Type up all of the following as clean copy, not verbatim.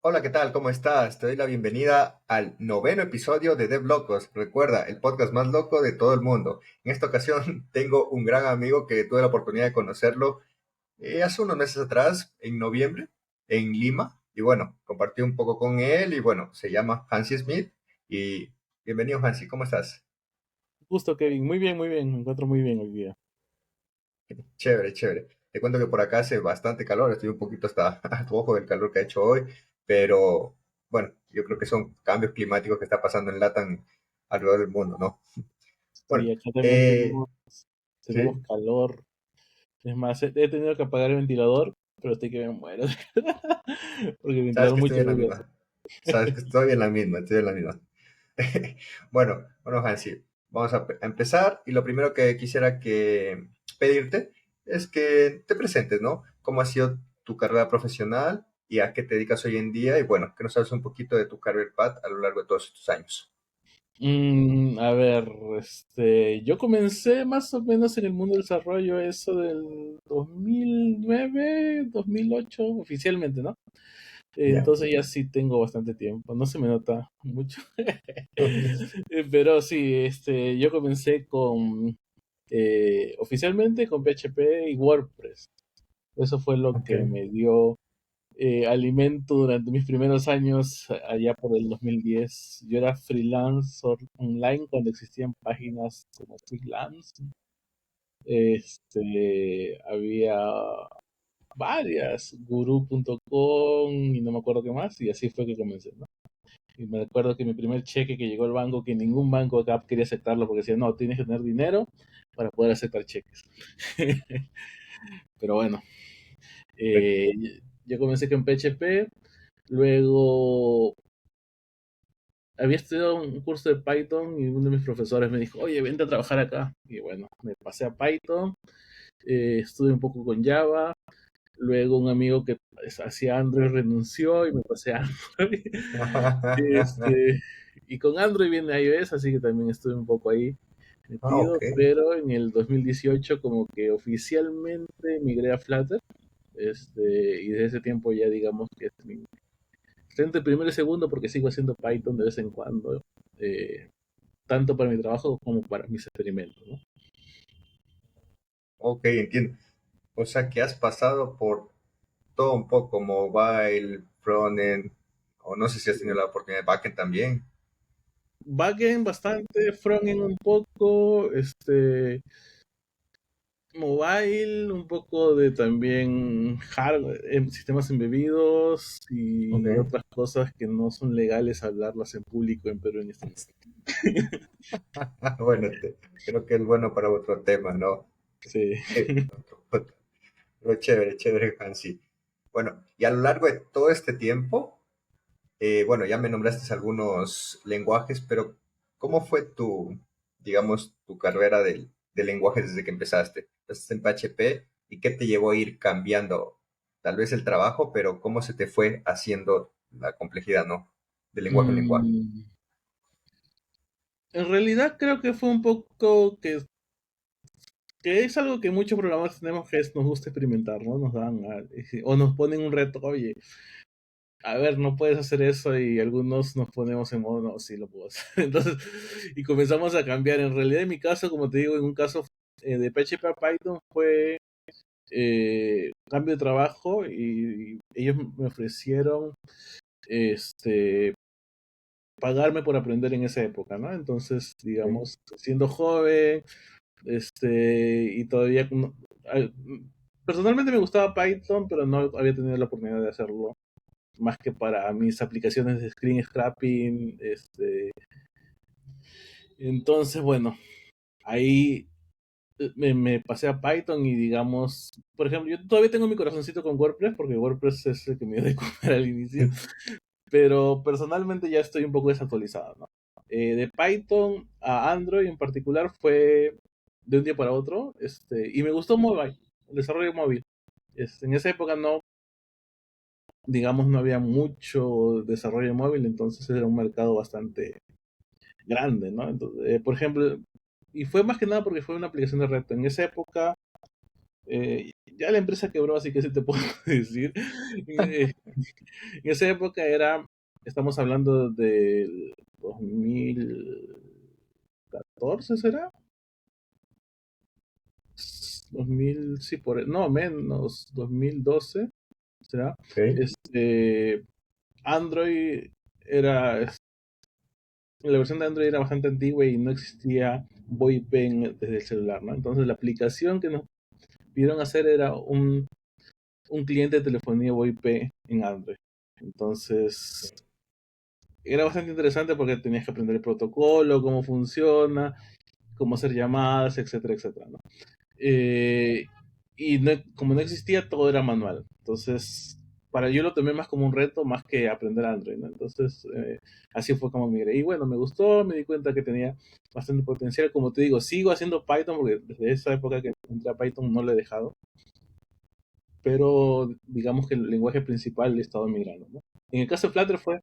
Hola, ¿qué tal? ¿Cómo estás? Te doy la bienvenida al noveno episodio de Dev Locos. Recuerda, el podcast más loco de todo el mundo. En esta ocasión tengo un gran amigo que tuve la oportunidad de conocerlo hace unos meses atrás, en noviembre, en Lima. Y bueno, compartí un poco con él y bueno, se llama Hansi Smith. Y bienvenido, Hansi, ¿cómo estás? Justo, Kevin. Muy bien, me encuentro muy bien hoy día. Chévere, chévere. Te cuento que por acá hace bastante calor, estoy un poquito hasta a tu ojo del calor que ha hecho hoy, pero bueno, yo creo que son cambios climáticos que está pasando en Latam alrededor del mundo, ¿no? Sí, Bueno, acá también eh, tenemos sí, calor. Es más, he tenido que apagar el ventilador, pero estoy que me muero. Porque el sabes ventilador que muy estoy en la ruidoso. misma, sabes que estoy en la misma, estoy en la misma. Bueno, Hansi, vamos a empezar y lo primero que quisiera que pedirte es que te presentes, ¿no? ¿Cómo ha sido tu carrera profesional y a qué te dedicas hoy en día? Y bueno, que nos hables un poquito de tu career path a lo largo de todos estos años. A ver, yo comencé más o menos en el mundo del desarrollo eso del 2009, 2008, oficialmente, ¿no? Ya. Entonces ya sí tengo bastante tiempo, no se me nota mucho. Pero sí, yo comencé oficialmente con PHP y WordPress. Eso fue lo Ok. que me dio alimento durante mis primeros años allá por el 2010. Yo era freelancer online cuando existían páginas como Freelance. Había varias, guru.com y no me acuerdo qué más, y así fue que comencé, ¿no? Y me acuerdo que mi primer cheque que llegó al banco, que ningún banco acá quería aceptarlo porque decía, no, tienes que tener dinero para poder aceptar cheques. Pero bueno, eh, yo comencé con PHP, luego había estudiado un curso de Python y uno de mis profesores me dijo, oye, vente a trabajar acá. Y bueno, me pasé a Python, estuve un poco con Java, luego un amigo que hacía Android renunció y me pasé a Android. Este, y con Android viene iOS, así que también estuve un poco ahí Ah, ok. metido, pero en el 2018 como que oficialmente migré a Flutter, y desde ese tiempo ya digamos que es estoy entre primero y segundo porque sigo haciendo Python de vez en cuando, eh, tanto para mi trabajo como para mis experimentos, ¿no? Ok, entiendo. O sea que has pasado por todo un poco, mobile, frontend, o no sé si has tenido la oportunidad de backend también. Backend bastante, frontend un poco, mobile, un poco de también hardware, sistemas embebidos Ok. y otras cosas que no son legales hablarlas en público en Perú en este momento. Bueno, creo que es bueno para otro tema, ¿no? Sí. Pero chévere, chévere, Hansi. Bueno, y a lo largo de todo este tiempo, bueno, ya me nombraste algunos lenguajes, pero ¿cómo fue digamos, tu carrera de lenguajes desde que empezaste? Empezaste en PHP y qué te llevó a ir cambiando tal vez el trabajo, pero cómo se te fue haciendo la complejidad, ¿no? De lenguaje en lenguaje. Mm, en realidad creo que fue un poco que es algo que muchos programadores tenemos que nos gusta experimentar, ¿no? O nos ponen un reto, oye, a ver, no puedes hacer eso y algunos nos ponemos en modo, no, sí lo puedo hacer. Entonces, y comenzamos a cambiar. En realidad, en mi caso, como te digo, en un caso de PHP a Python fue cambio de trabajo y ellos me ofrecieron este pagarme por aprender en esa época, ¿no? Entonces, Ok. digamos, siendo joven, y todavía personalmente me gustaba Python, pero no había tenido la oportunidad de hacerlo más que para mis aplicaciones de screen scrapping, entonces bueno, ahí me pasé a Python y digamos, por ejemplo, yo todavía tengo mi corazoncito con WordPress porque WordPress es el que me dio de comer al inicio, pero personalmente ya estoy un poco desactualizado, ¿no? De Python a Android en particular fue de un día para otro, y me gustó mobile, el desarrollo móvil. En esa época no, digamos, no había mucho desarrollo móvil, entonces era un mercado bastante grande, ¿no? Entonces, por ejemplo, y fue más que nada porque fue una aplicación de reto. En esa época Ya la empresa quebró, así que sí te puedo decir. En esa época estamos hablando del 2014, ¿será? 2000, sí, no, menos, 2012, ¿será? Ok. Android era, la versión de Android era bastante antigua y no existía VoIP desde el celular, ¿no? Entonces la aplicación que nos pidieron hacer era un cliente de telefonía VoIP en Android. Entonces era bastante interesante porque tenías que aprender el protocolo, cómo funciona, cómo hacer llamadas, etcétera, etcétera, ¿no? Eh, y como no existía, todo era manual. Entonces, para yo lo tomé más como un reto, más que aprender Android, ¿no? Entonces, así fue como migré. Y bueno, me gustó, me di cuenta que tenía bastante potencial. Como te digo, sigo haciendo Python porque desde esa época que entré a Python no lo he dejado. Pero digamos que el lenguaje principal he estado migrando, ¿no? En el caso de Flutter fue,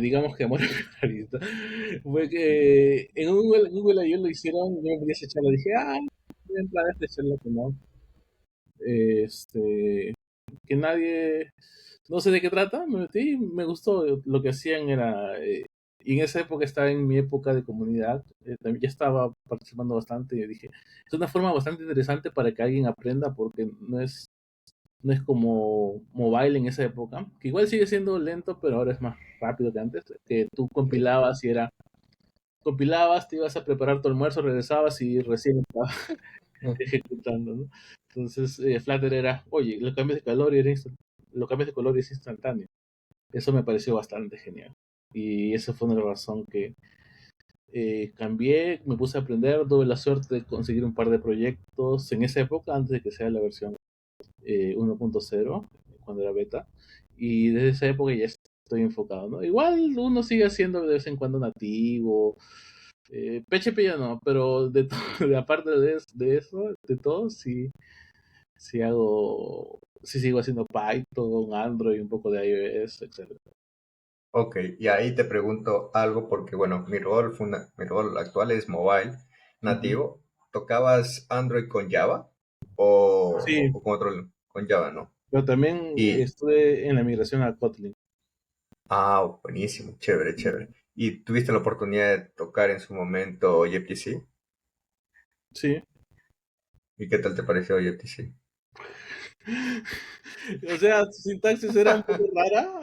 digamos que amor a primera vista. Fue que en Google yo lo hicieron, yo me pedí esa charla, dije, voy a entrar a este charla que no, este, que nadie, no sé de qué trata, me metí, me gustó, lo que hacían era, y en esa época estaba en mi época de comunidad, también ya estaba participando bastante, y yo dije, es una forma bastante interesante para que alguien aprenda, porque no es como mobile en esa época, que igual sigue siendo lento, pero ahora es más rápido que antes, que tú compilabas, te ibas a preparar tu almuerzo, regresabas y recién estaba ejecutando, ¿no? Entonces, Flutter era, oye, lo cambias de color y es instantáneo. Eso me pareció bastante genial. Y esa fue una razón que cambié, me puse a aprender, tuve la suerte de conseguir un par de proyectos en esa época, antes de que sea la versión 1.0, cuando era beta, y desde esa época ya estoy enfocado, ¿no? Igual uno sigue haciendo de vez en cuando nativo, PHP ya no, pero aparte de eso, de todo, sí, sí sigo haciendo Python, Android, un poco de iOS, etcétera. Ok, y ahí te pregunto algo porque, bueno, mi rol actual es mobile Ujú. nativo. ¿Tocabas Android con Java Sí, o con con Java, no? pero también Y, estuve en la migración a Kotlin. buenísimo, chévere, chévere. ¿Y tuviste la oportunidad de tocar en su momento Objective-C? Sí. ¿Y qué tal te pareció Objective-C? O sea, su sintaxis era un poco rara,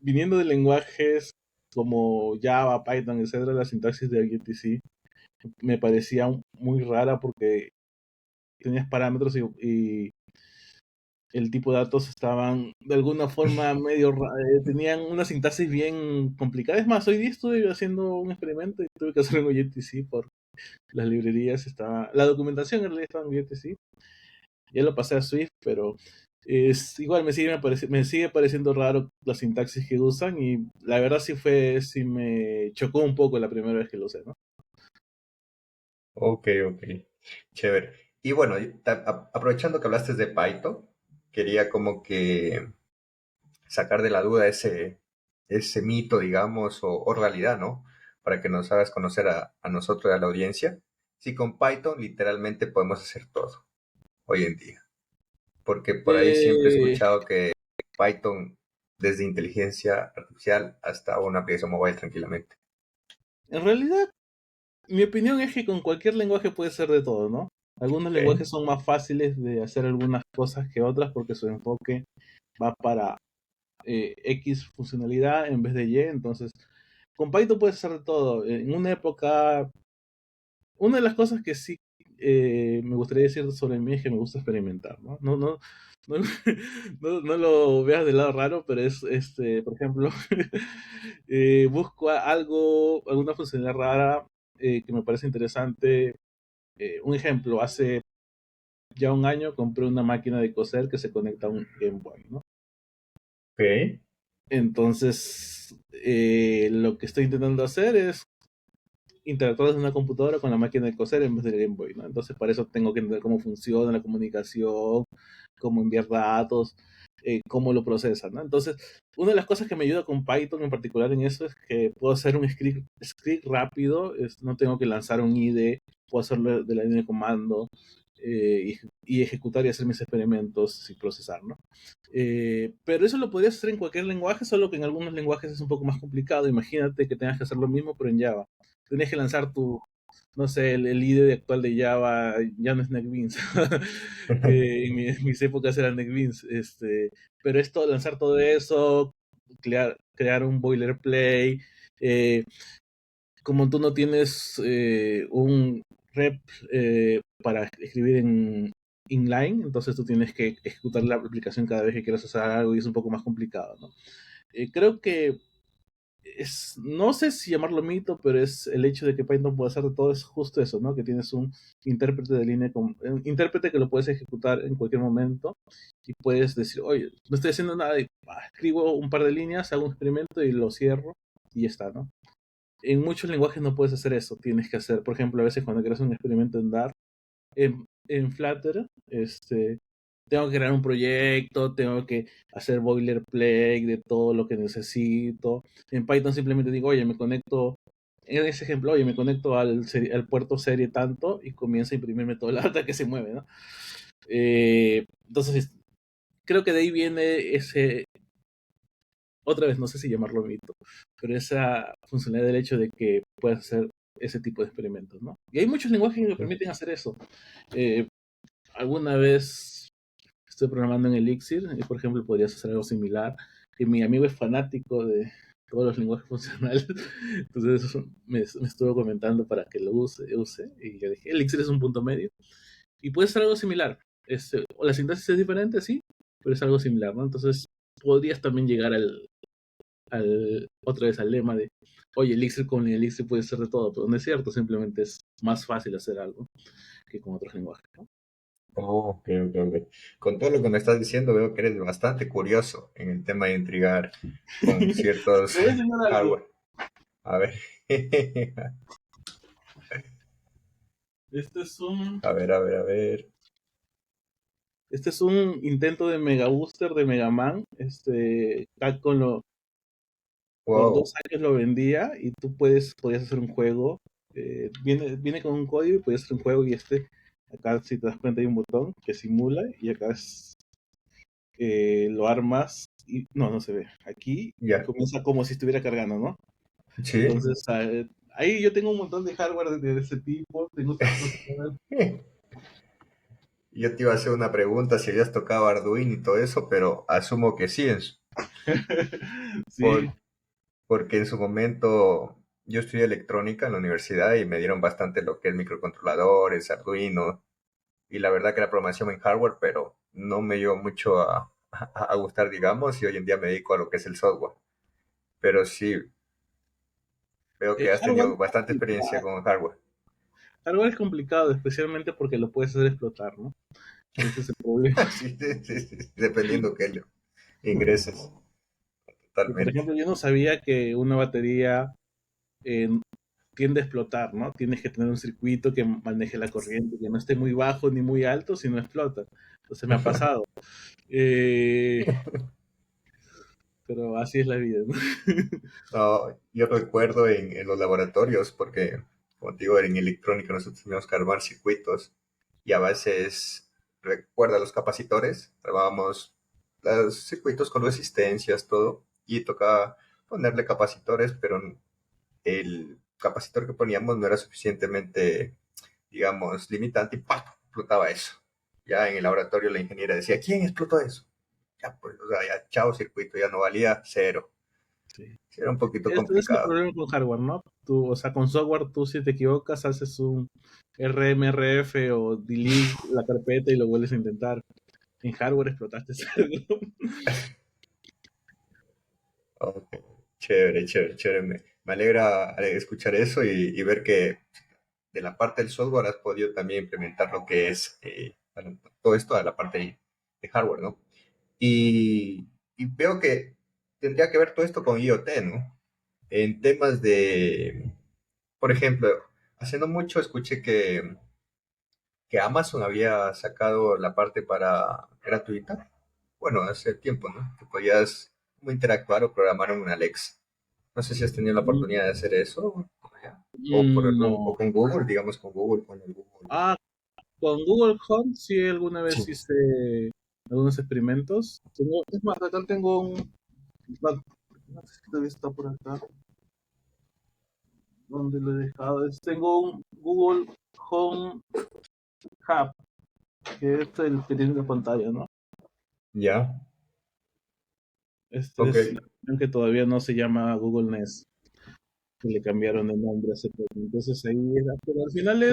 viniendo de lenguajes como Java, Python, etcétera, la sintaxis de Objective-C me parecía muy rara porque tenías parámetros y el tipo de datos estaban de alguna forma tenían una sintaxis bien complicada. Es más, hoy día estuve haciendo un experimento y tuve que hacer un Objective-C por las librerías, la documentación en realidad estaba en Objective-C. Ya lo pasé a Swift, pero igual me sigue pareciendo raro la sintaxis que usan y la verdad sí me chocó un poco la primera vez que lo usé, ¿no? Ok, ok, chévere. Y bueno, aprovechando que hablaste de Python, quería como que sacar de la duda ese mito, digamos, o realidad, ¿no? Para que nos hagas conocer a nosotros y a la audiencia. Si con Python literalmente podemos hacer todo hoy en día. Porque por ahí siempre he Eh, escuchado que Python, desde inteligencia artificial hasta una aplicación mobile tranquilamente. en realidad, mi opinión es que con cualquier lenguaje puede ser de todo, ¿no? Algunos Ok, lenguajes son más fáciles de hacer algunas cosas que otras porque su enfoque va para X funcionalidad en vez de Y, entonces con Python puedes hacer de todo. En una época, una de las cosas que sí me gustaría decir sobre mí es que me gusta experimentar, ¿no? No, no lo veas del lado raro, pero por ejemplo, busco alguna funcionalidad rara que me parece interesante. Un ejemplo, hace ya un año compré una máquina de coser que se conecta a un Game Boy, ¿no? ok, Entonces, lo que estoy intentando hacer es interactuar desde una computadora con la máquina de coser en vez del Game Boy, ¿no? Entonces, para eso tengo que entender cómo funciona la comunicación, cómo enviar datos, cómo lo procesan, ¿no? Entonces, una de las cosas que me ayuda con Python en particular en eso es que puedo hacer un script rápido, no tengo que lanzar un IDE, puedo hacerlo de la línea de comando, y ejecutar y hacer mis experimentos y procesar, ¿no? Pero eso lo podrías hacer en cualquier lenguaje, solo que en algunos lenguajes es un poco más complicado. Imagínate que tengas que hacer lo mismo, pero en Java. Tienes que lanzar tu, no sé, el IDE actual de Java, ya no es NetBeans, que en mis épocas era NetBeans, pero esto, lanzar todo eso, crear un boilerplate, eh, como tú no tienes un rep para escribir en inline, entonces tú tienes que ejecutar la aplicación cada vez que quieras hacer algo y es un poco más complicado, ¿no? Creo que no sé si llamarlo mito, pero es el hecho de que Python puede hacer de todo, es justo eso, ¿no? Que tienes un intérprete de línea, un intérprete que lo puedes ejecutar en cualquier momento y puedes decir, oye, no estoy haciendo nada y escribo un par de líneas, hago un experimento y lo cierro y ya está, ¿no? En muchos lenguajes no puedes hacer eso, tienes que hacer, por ejemplo, a veces cuando quieres un experimento en Dart, en Flutter, tengo que crear un proyecto, tengo que hacer boilerplate de todo lo que necesito. En Python simplemente digo, oye, me conecto, en ese ejemplo, oye, me conecto al puerto serie tanto y comienza a imprimirme toda la data que se mueve, ¿no? Entonces, creo que de ahí viene otra vez, no sé si llamarlo mito, pero esa funcionalidad del hecho de que puedas hacer ese tipo de experimentos, ¿no? Y hay muchos lenguajes que me permiten hacer eso. Eh, Alguna vez estoy programando en Elixir y, por ejemplo, podrías hacer algo similar. Que mi amigo es fanático de todos los lenguajes funcionales, entonces me estuvo comentando para que lo use y yo dije, Elixir es un punto medio y puede ser algo similar. O la sintaxis es diferente, sí, pero es algo similar, ¿no? Entonces podrías también llegar otra vez al lema de, oye, Elixir con Elixir puede ser de todo, pero no es cierto, simplemente es más fácil hacer algo que con otros lenguajes, ¿no? Oh, ok, ok, ok. Con todo lo que me estás diciendo, veo que eres bastante curioso en el tema de intrigar con Te ciertos voy a enseñar algo. hardware. A ver, Este es un, a ver, a ver, a ver. este es un intento de Mega Booster de Mega Man. Capcom por Wow, 2 años lo vendía y tú podías hacer un juego. Viene con un código y podías hacer un juego y acá si te das cuenta hay un botón que simula y acá lo armas y no se ve. Aquí ya. comienza como si estuviera cargando, ¿no? Sí. Entonces, ahí yo tengo un montón de hardware de ese tipo, tengo otras cosas. Yo te iba a hacer una pregunta si habías tocado Arduino y todo eso, pero asumo que sí, Sí, por- porque en su momento yo estudié electrónica en la universidad y me dieron bastante lo que es microcontroladores, Arduino, y la verdad que la programación en hardware, pero no me dio mucho a gustar, digamos, y hoy en día me dedico a lo que es el software. Pero sí, veo el que has hardware tenido bastante experiencia con hardware. Hardware es complicado, especialmente porque lo puedes hacer explotar, ¿no? Ese es el problema. Sí, sí, sí, sí, dependiendo que le ingreses, Por totalmente. ejemplo, yo no sabía que una batería eh, tiende a explotar, ¿no? Tienes que tener un circuito que maneje la corriente, que no esté muy bajo ni muy alto, si no explota. Entonces me ha pasado. Eh, pero así es la vida, ¿no? No, yo recuerdo en los laboratorios, porque, como te digo, en electrónica nosotros teníamos que armar circuitos y a veces, recuerda los capacitores, armábamos los circuitos con resistencias, todo, y tocaba ponerle capacitores, pero el capacitor que poníamos no era suficientemente, digamos, limitante y ¡pam! Explotaba eso. Ya en el laboratorio la ingeniera decía, ¿quién explotó eso? Ya, pues, o sea, ya, chao, circuito, ya no valía cero. Sí. Sí, era un poquito Ese es el complicado. problema con hardware, ¿no? Tú, o sea, con software tú si te equivocas haces un RMRF o delete la carpeta y lo vuelves a intentar. En hardware explotaste algo. Ok, chévere, chévere, chévere. Me alegra escuchar eso y ver que de la parte del software has podido también implementar lo que es bueno, todo esto a la parte de hardware, ¿no? Y veo que tendría que ver todo esto con IoT, ¿no? En temas de, por ejemplo, hace no mucho escuché que Amazon había sacado la parte para gratuita. Bueno, hace tiempo, ¿no? Que podías como interactuar o programar en una Alexa. No sé si has tenido la oportunidad de hacer eso, o No. con Google, digamos con Google, con el Google. Ah, Con Google Home sí alguna vez Sí. hice algunos experimentos. Es más, acá tengo no sé si todavía está por acá. ¿Dónde lo he dejado? Tengo un Google Home Hub, que es el que tiene la pantalla, ¿no? Ya, Este ok. es la versión que todavía no se llama Google Nest, que le cambiaron de nombre hace poco. Entonces ahí era, pero al final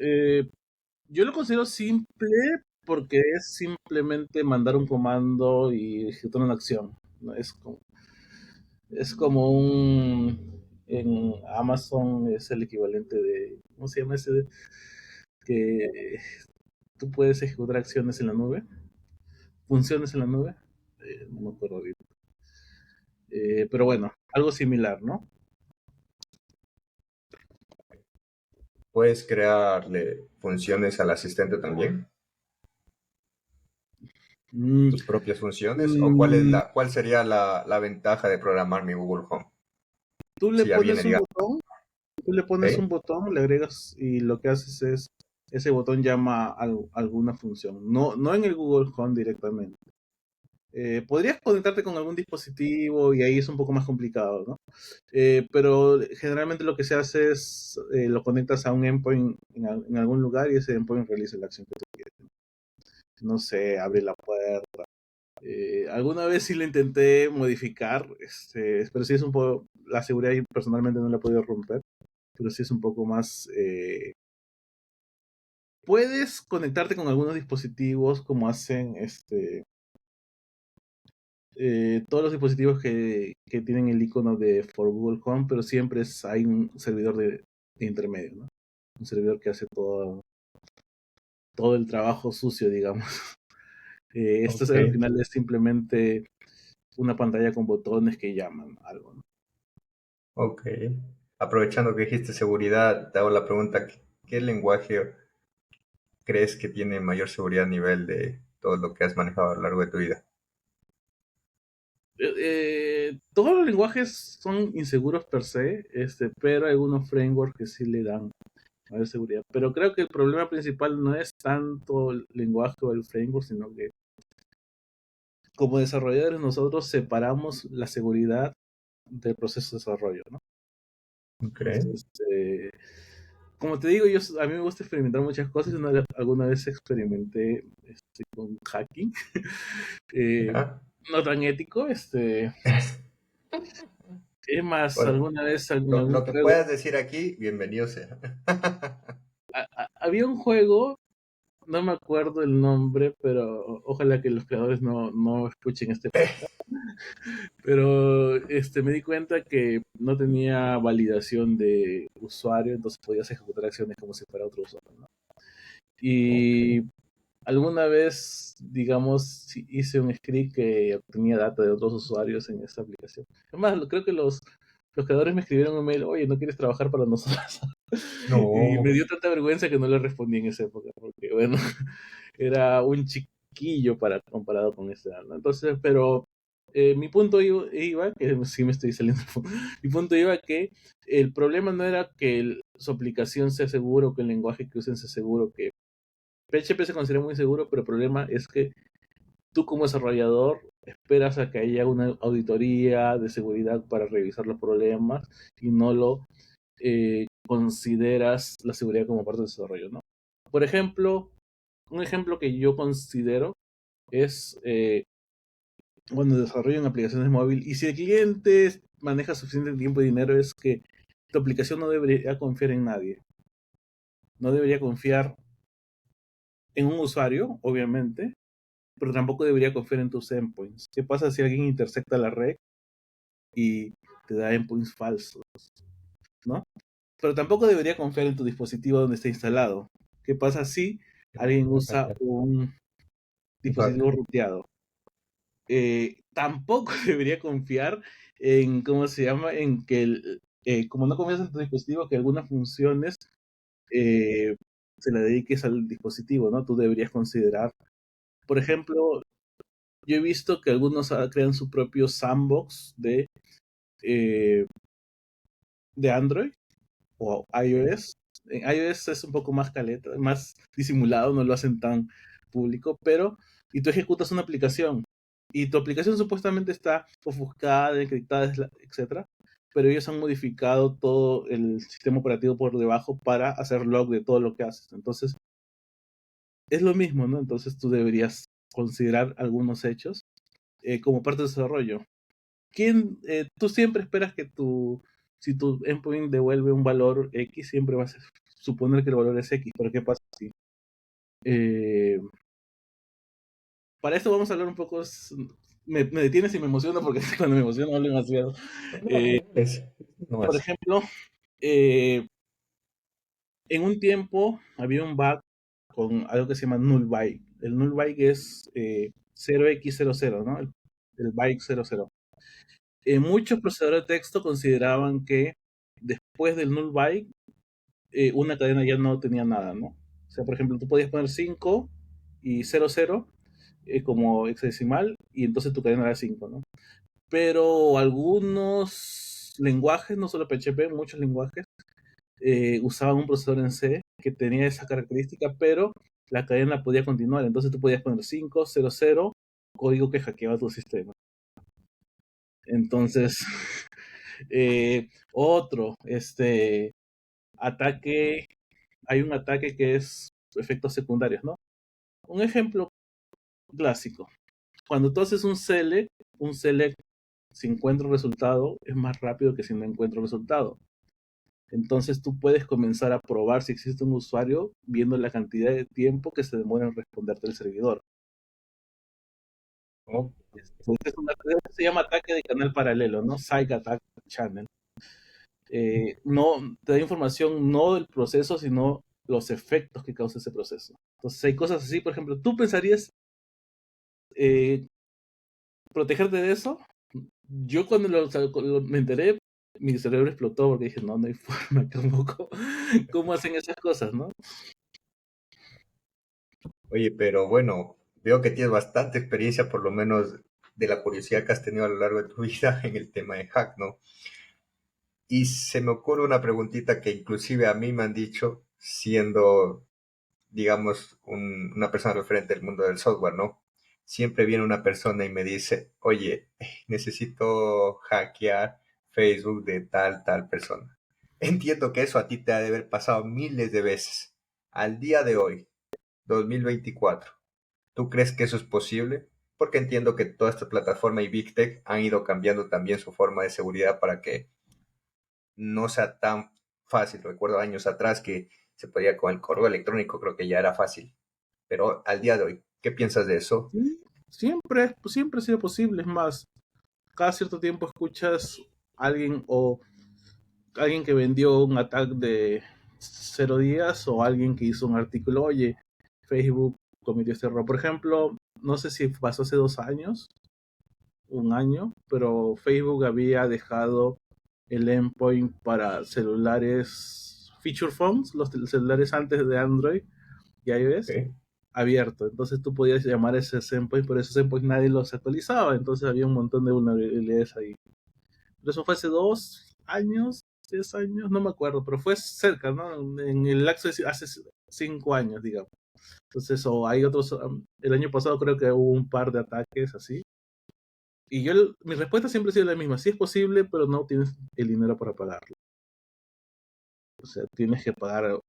eh, yo lo considero simple porque es simplemente mandar un comando y ejecutar una acción, ¿no? Es como en Amazon es el equivalente de, ¿cómo se llama ese? Que tú puedes ejecutar acciones en la nube, funciones en la nube, no me acuerdo bien. Pero bueno, algo similar, ¿no? ¿Puedes crearle funciones al asistente también? Mm, ¿Tus propias funciones? ¿O mm, cuál sería la ventaja de programar mi Google Home? tú le Si ya viene, pones un digamos, botón, tú le pones un ¿ok? botón, le agregas y lo que haces es, ese botón llama a alguna función, no en el Google Home directamente. Podrías conectarte con algún dispositivo y ahí es un poco más complicado, ¿no? Pero generalmente lo que se hace es lo conectas a un endpoint en algún lugar y ese endpoint realiza la acción que tú quieres. No sé, abrir la puerta. Alguna vez sí lo intenté modificar, pero sí es un poco, la seguridad yo personalmente no la he podido romper, pero sí es un poco más. Puedes conectarte con algunos dispositivos como hacen todos los dispositivos que tienen el icono de For Google Home, pero siempre hay un servidor de intermedio, ¿no? Un servidor que hace todo el trabajo sucio, digamos. Esto Ok, al final es simplemente una pantalla con botones que llaman algo, ¿no? ok. Aprovechando que dijiste seguridad, te hago la pregunta, ¿qué lenguaje crees que tiene mayor seguridad a nivel de todo lo que has manejado a lo largo de tu vida? Todos los lenguajes son inseguros per se, pero hay algunos frameworks que sí le dan mayor seguridad. Pero creo que el problema principal no es tanto el lenguaje o el framework, sino que como desarrolladores nosotros separamos la seguridad del proceso de desarrollo, ¿no? Ok. Entonces, como te digo, a mí me gusta experimentar muchas cosas. Alguna vez experimenté con hacking, eh, Ya. no tan ético. Es más, Bueno, alguna vez en algún lo que juego, puedas decir aquí, bienvenido sea. había un juego, no me acuerdo el nombre, pero ojalá que los creadores no escuchen este podcast. Pero me di cuenta que no tenía validación de usuario, entonces podías ejecutar acciones como si fuera otro usuario, ¿no? Ok. Y alguna vez, digamos, sí hice un script que obtenía data de otros usuarios en esta aplicación. Además, creo que los creadores me escribieron un mail, oye, ¿no quieres trabajar para nosotros? Y me No. dio tanta vergüenza que no le respondí en esa época, porque bueno, era un chiquillo comparado con este, ¿no? Entonces, pero mi punto iba, que sí me estoy saliendo, mi punto iba que el problema no era que su aplicación sea seguro, que el lenguaje que usen sea seguro, que PHP se considera muy seguro, pero el problema es que tú como desarrollador esperas a que haya una auditoría de seguridad para revisar los problemas y no lo consideras la seguridad como parte del desarrollo, ¿no? Por ejemplo, un ejemplo que yo considero es cuando desarrollan aplicaciones móviles y si el cliente maneja suficiente tiempo y dinero es que tu aplicación no debería confiar en nadie, no debería confiar en un usuario, obviamente, pero tampoco debería confiar en tus endpoints. ¿Qué pasa si alguien intersecta la red y te da endpoints falsos, ¿no? Pero tampoco debería confiar en tu dispositivo donde está instalado. ¿Qué pasa si alguien usa un dispositivo ruteado? Tampoco debería confiar en, ¿cómo se llama? En que, como no confías en tu dispositivo, que algunas funciones eh, se la dediques al dispositivo, ¿no? Tú deberías considerar, por ejemplo, yo he visto que algunos crean su propio sandbox eh, de Android o iOS. En iOS es un poco más caleta, más disimulado, no lo hacen tan público, pero y tú ejecutas una aplicación y tu aplicación supuestamente está ofuscada, encriptada, etcétera, pero ellos han modificado todo el sistema operativo por debajo para hacer log de todo lo que haces. Entonces, es lo mismo, ¿no? Entonces tú deberías considerar algunos hechos como parte del desarrollo. Tú siempre esperas que si tu endpoint devuelve un valor X, siempre vas a suponer que el valor es X, pero ¿qué pasa si? Eh, para esto vamos a hablar un poco, me detienes y me emociono porque cuando me emociono hablo demasiado. No, Eh, no por más. ejemplo, eh, en un tiempo había un bug con algo que se llama null byte. El null byte es 0x00, ¿no? El byte 00. Muchos procesadores de texto consideraban que después del null byte una cadena ya no tenía nada, ¿no? O sea, por ejemplo, tú podías poner 5 y 00 como hexadecimal y entonces tu cadena era 5, ¿no? Pero algunos lenguajes, no solo PHP, muchos lenguajes usaban un procesador en C que tenía esa característica, pero la cadena podía continuar. Entonces tú podías poner 5, 0, 0, código que hackeaba tu sistema. Entonces, otro, ataque, hay un ataque que es efectos secundarios, ¿no? Un ejemplo clásico. Cuando tú haces un select, si encuentro resultado, es más rápido que si no encuentro resultado. Entonces tú puedes comenzar a probar si existe un usuario viendo la cantidad de tiempo que se demora en responderte el servidor. Oh, Se llama ataque de canal paralelo, ¿no? Side Attack Channel. No te da información no del proceso, sino los efectos que causa ese proceso. Entonces hay cosas así, por ejemplo, ¿tú pensarías eh, protegerte de eso? Yo cuando me enteré, mi cerebro explotó porque dije, no, no hay forma, ¿cómo hacen esas cosas, no? oye, pero bueno, veo que tienes bastante experiencia, por lo menos de la curiosidad que has tenido a lo largo de tu vida en el tema de hack, ¿no? Y se me ocurre una preguntita que inclusive a mí me han dicho, siendo, digamos, una persona referente del mundo del software, ¿no? Siempre viene una persona y me dice, oye, necesito hackear Facebook de tal persona. Entiendo que eso a ti te ha de haber pasado miles de veces. Al día de hoy, 2024, ¿tú crees que eso es posible? Porque entiendo que toda esta plataforma y Big Tech han ido cambiando también su forma de seguridad para que no sea tan fácil. Recuerdo años atrás que se podía con el correo electrónico, creo que ya era fácil. Pero al día de hoy, ¿qué piensas de eso? Sí, siempre ha sido posible. Es más, cada cierto tiempo escuchas a alguien que vendió un ataque de 0 días o alguien que hizo un artículo, oye, Facebook cometió este error. Por ejemplo, no sé si pasó hace 2 años, un año, pero Facebook había dejado el endpoint para celulares feature phones, los celulares antes de Android y iOS, ¿Ok? abierto. Entonces tú podías llamar a ese endpoint, pero ese endpoint nadie los actualizaba, entonces había un montón de vulnerabilidades ahí. Pero eso fue hace 2 años, 10 años, no me acuerdo, pero fue cerca, ¿no? En el lapso de hace 5 años, digamos. Entonces, o hay otros, el año pasado creo que hubo un par de ataques así. Y mi respuesta siempre ha sido la misma, sí es posible, pero no tienes el dinero para pagarlo. O sea, tienes que pagar,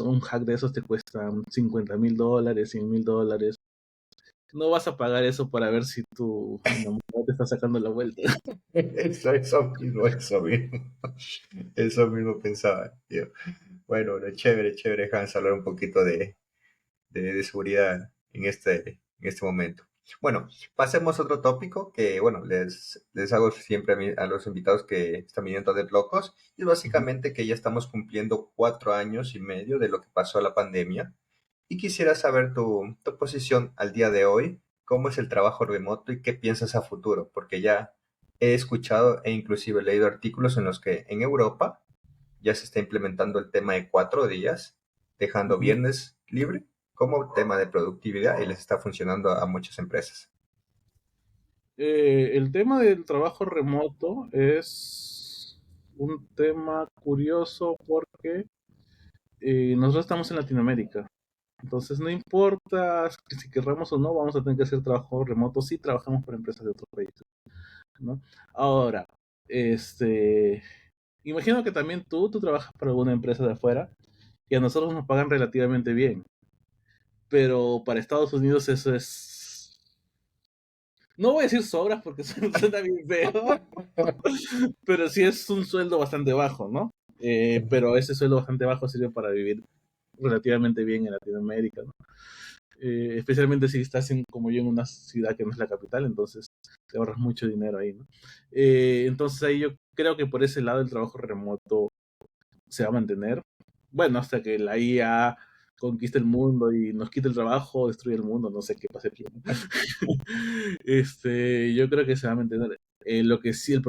un hack de esos te cuesta $50,000, $100,000. No vas a pagar eso para ver si tu enamorado te está sacando la vuelta. Eso mismo, eso mismo pensaba, tío. Bueno, chévere, chévere, Hans, hablar un poquito de seguridad en este momento. Bueno, pasemos a otro tópico que, bueno, les hago siempre a los invitados que están viniendo de locos, y es básicamente que ya estamos cumpliendo 4 años y medio de lo que pasó la pandemia, y quisiera saber tu posición al día de hoy, cómo es el trabajo remoto y qué piensas a futuro, porque ya he escuchado e inclusive leído artículos en los que en Europa ya se está implementando el tema de 4 días, dejando Ujú. viernes libre como tema de productividad y les está funcionando a muchas empresas. El tema del trabajo remoto es un tema curioso porque nosotros estamos en Latinoamérica. Entonces, no importa si querramos o no, vamos a tener que hacer trabajo remoto si trabajamos para empresas de otros países, ¿no? Ahora, este, imagino que también tú trabajas para alguna empresa de afuera y a nosotros nos pagan relativamente bien, pero para Estados Unidos eso es, no voy a decir sobras porque suena bien feo, pero sí es un sueldo bastante bajo, ¿no? Pero ese sueldo bastante bajo sirve para vivir relativamente bien en Latinoamérica, ¿no? Especialmente si estás como yo en una ciudad que no es la capital, entonces te ahorras mucho dinero ahí, ¿no? Entonces ahí yo creo que por ese lado el trabajo remoto se va a mantener, bueno, hasta que la IA conquiste el mundo y nos quite el trabajo, destruye el mundo, no sé qué pase primero. Yo creo que se va a mantener. Lo que sí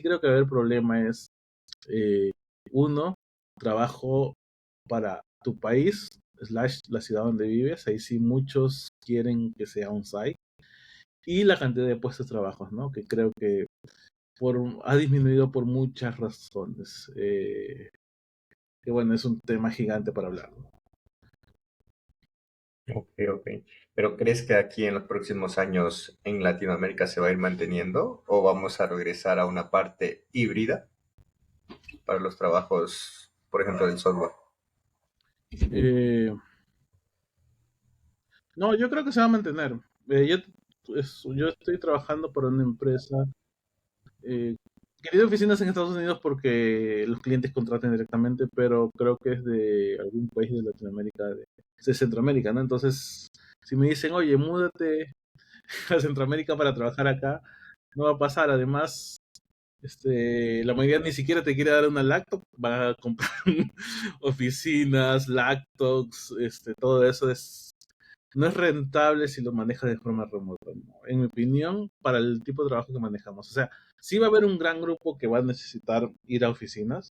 creo que va a haber problema es, eh, uno, trabajo para tu país, slash la ciudad donde vives, ahí sí muchos quieren que sea on-site, y la cantidad de puestos de trabajo, ¿no? Que creo que ha disminuido por muchas razones. Que bueno, es un tema gigante para hablar, ¿no? Ok, ok. ¿Pero crees que aquí en los próximos años en Latinoamérica se va a ir manteniendo o vamos a regresar a una parte híbrida para los trabajos, por ejemplo, del software? Eh, no, yo creo que se va a mantener. Yo estoy trabajando para una empresa eh, que tiene oficinas en Estados Unidos porque los clientes contratan directamente, pero creo que es de algún país de Latinoamérica, de Centroamérica, ¿no? Entonces, si me dicen, oye, múdate a Centroamérica para trabajar acá, no va a pasar. Además, la mayoría ni siquiera te quiere dar una laptop, va a comprar oficinas, laptops, todo eso no es rentable si lo manejas de forma remota, ¿no? En mi opinión, para el tipo de trabajo que manejamos. O sea, sí va a haber un gran grupo que va a necesitar ir a oficinas,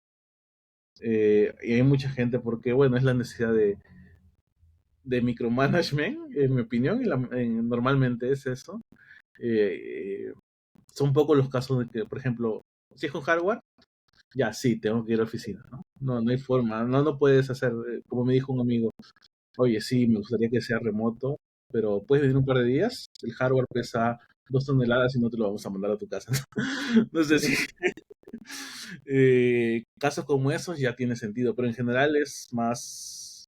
y hay mucha gente porque, bueno, es la necesidad de micromanagement, en mi opinión, y normalmente es eso. Eh, Son pocos los casos de que, por ejemplo, si es con hardware, ya sí, tengo que ir a oficina, ¿no? No, no hay forma, no puedes hacer, como me dijo un amigo, oye, sí, me gustaría que sea remoto, pero puedes venir un par de días, el hardware pesa 2 toneladas y no te lo vamos a mandar a tu casa. No sé si casos como esos ya tiene sentido, pero en general es más,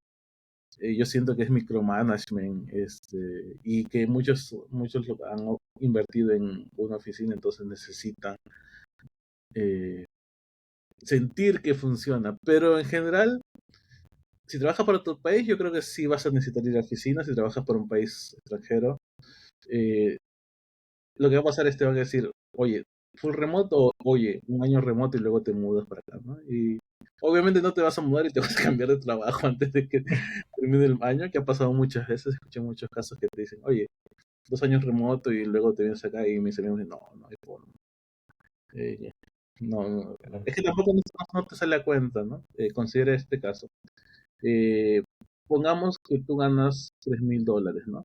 yo siento que es micromanagement, y que muchos lo han invertido en una oficina, entonces necesitan eh, sentir que funciona, pero en general, si trabajas para tu país, yo creo que sí vas a necesitar ir a oficinas. Si trabajas para un país extranjero, eh, lo que va a pasar es que te van a decir, oye, full remoto, o oye, un año remoto y luego te mudas para acá, ¿no? Y obviamente no te vas a mudar y te vas a cambiar de trabajo antes de que termine el año, que ha pasado muchas veces. Escuché muchos casos que te dicen, oye, 2 años remoto y luego te vienes acá, y mis amigos dicen, no, no hay forma. Eh, no, no. Es que tampoco no te sale a cuenta, ¿no? Considera este caso. Eh, Pongamos que tú ganas $3,000, ¿no?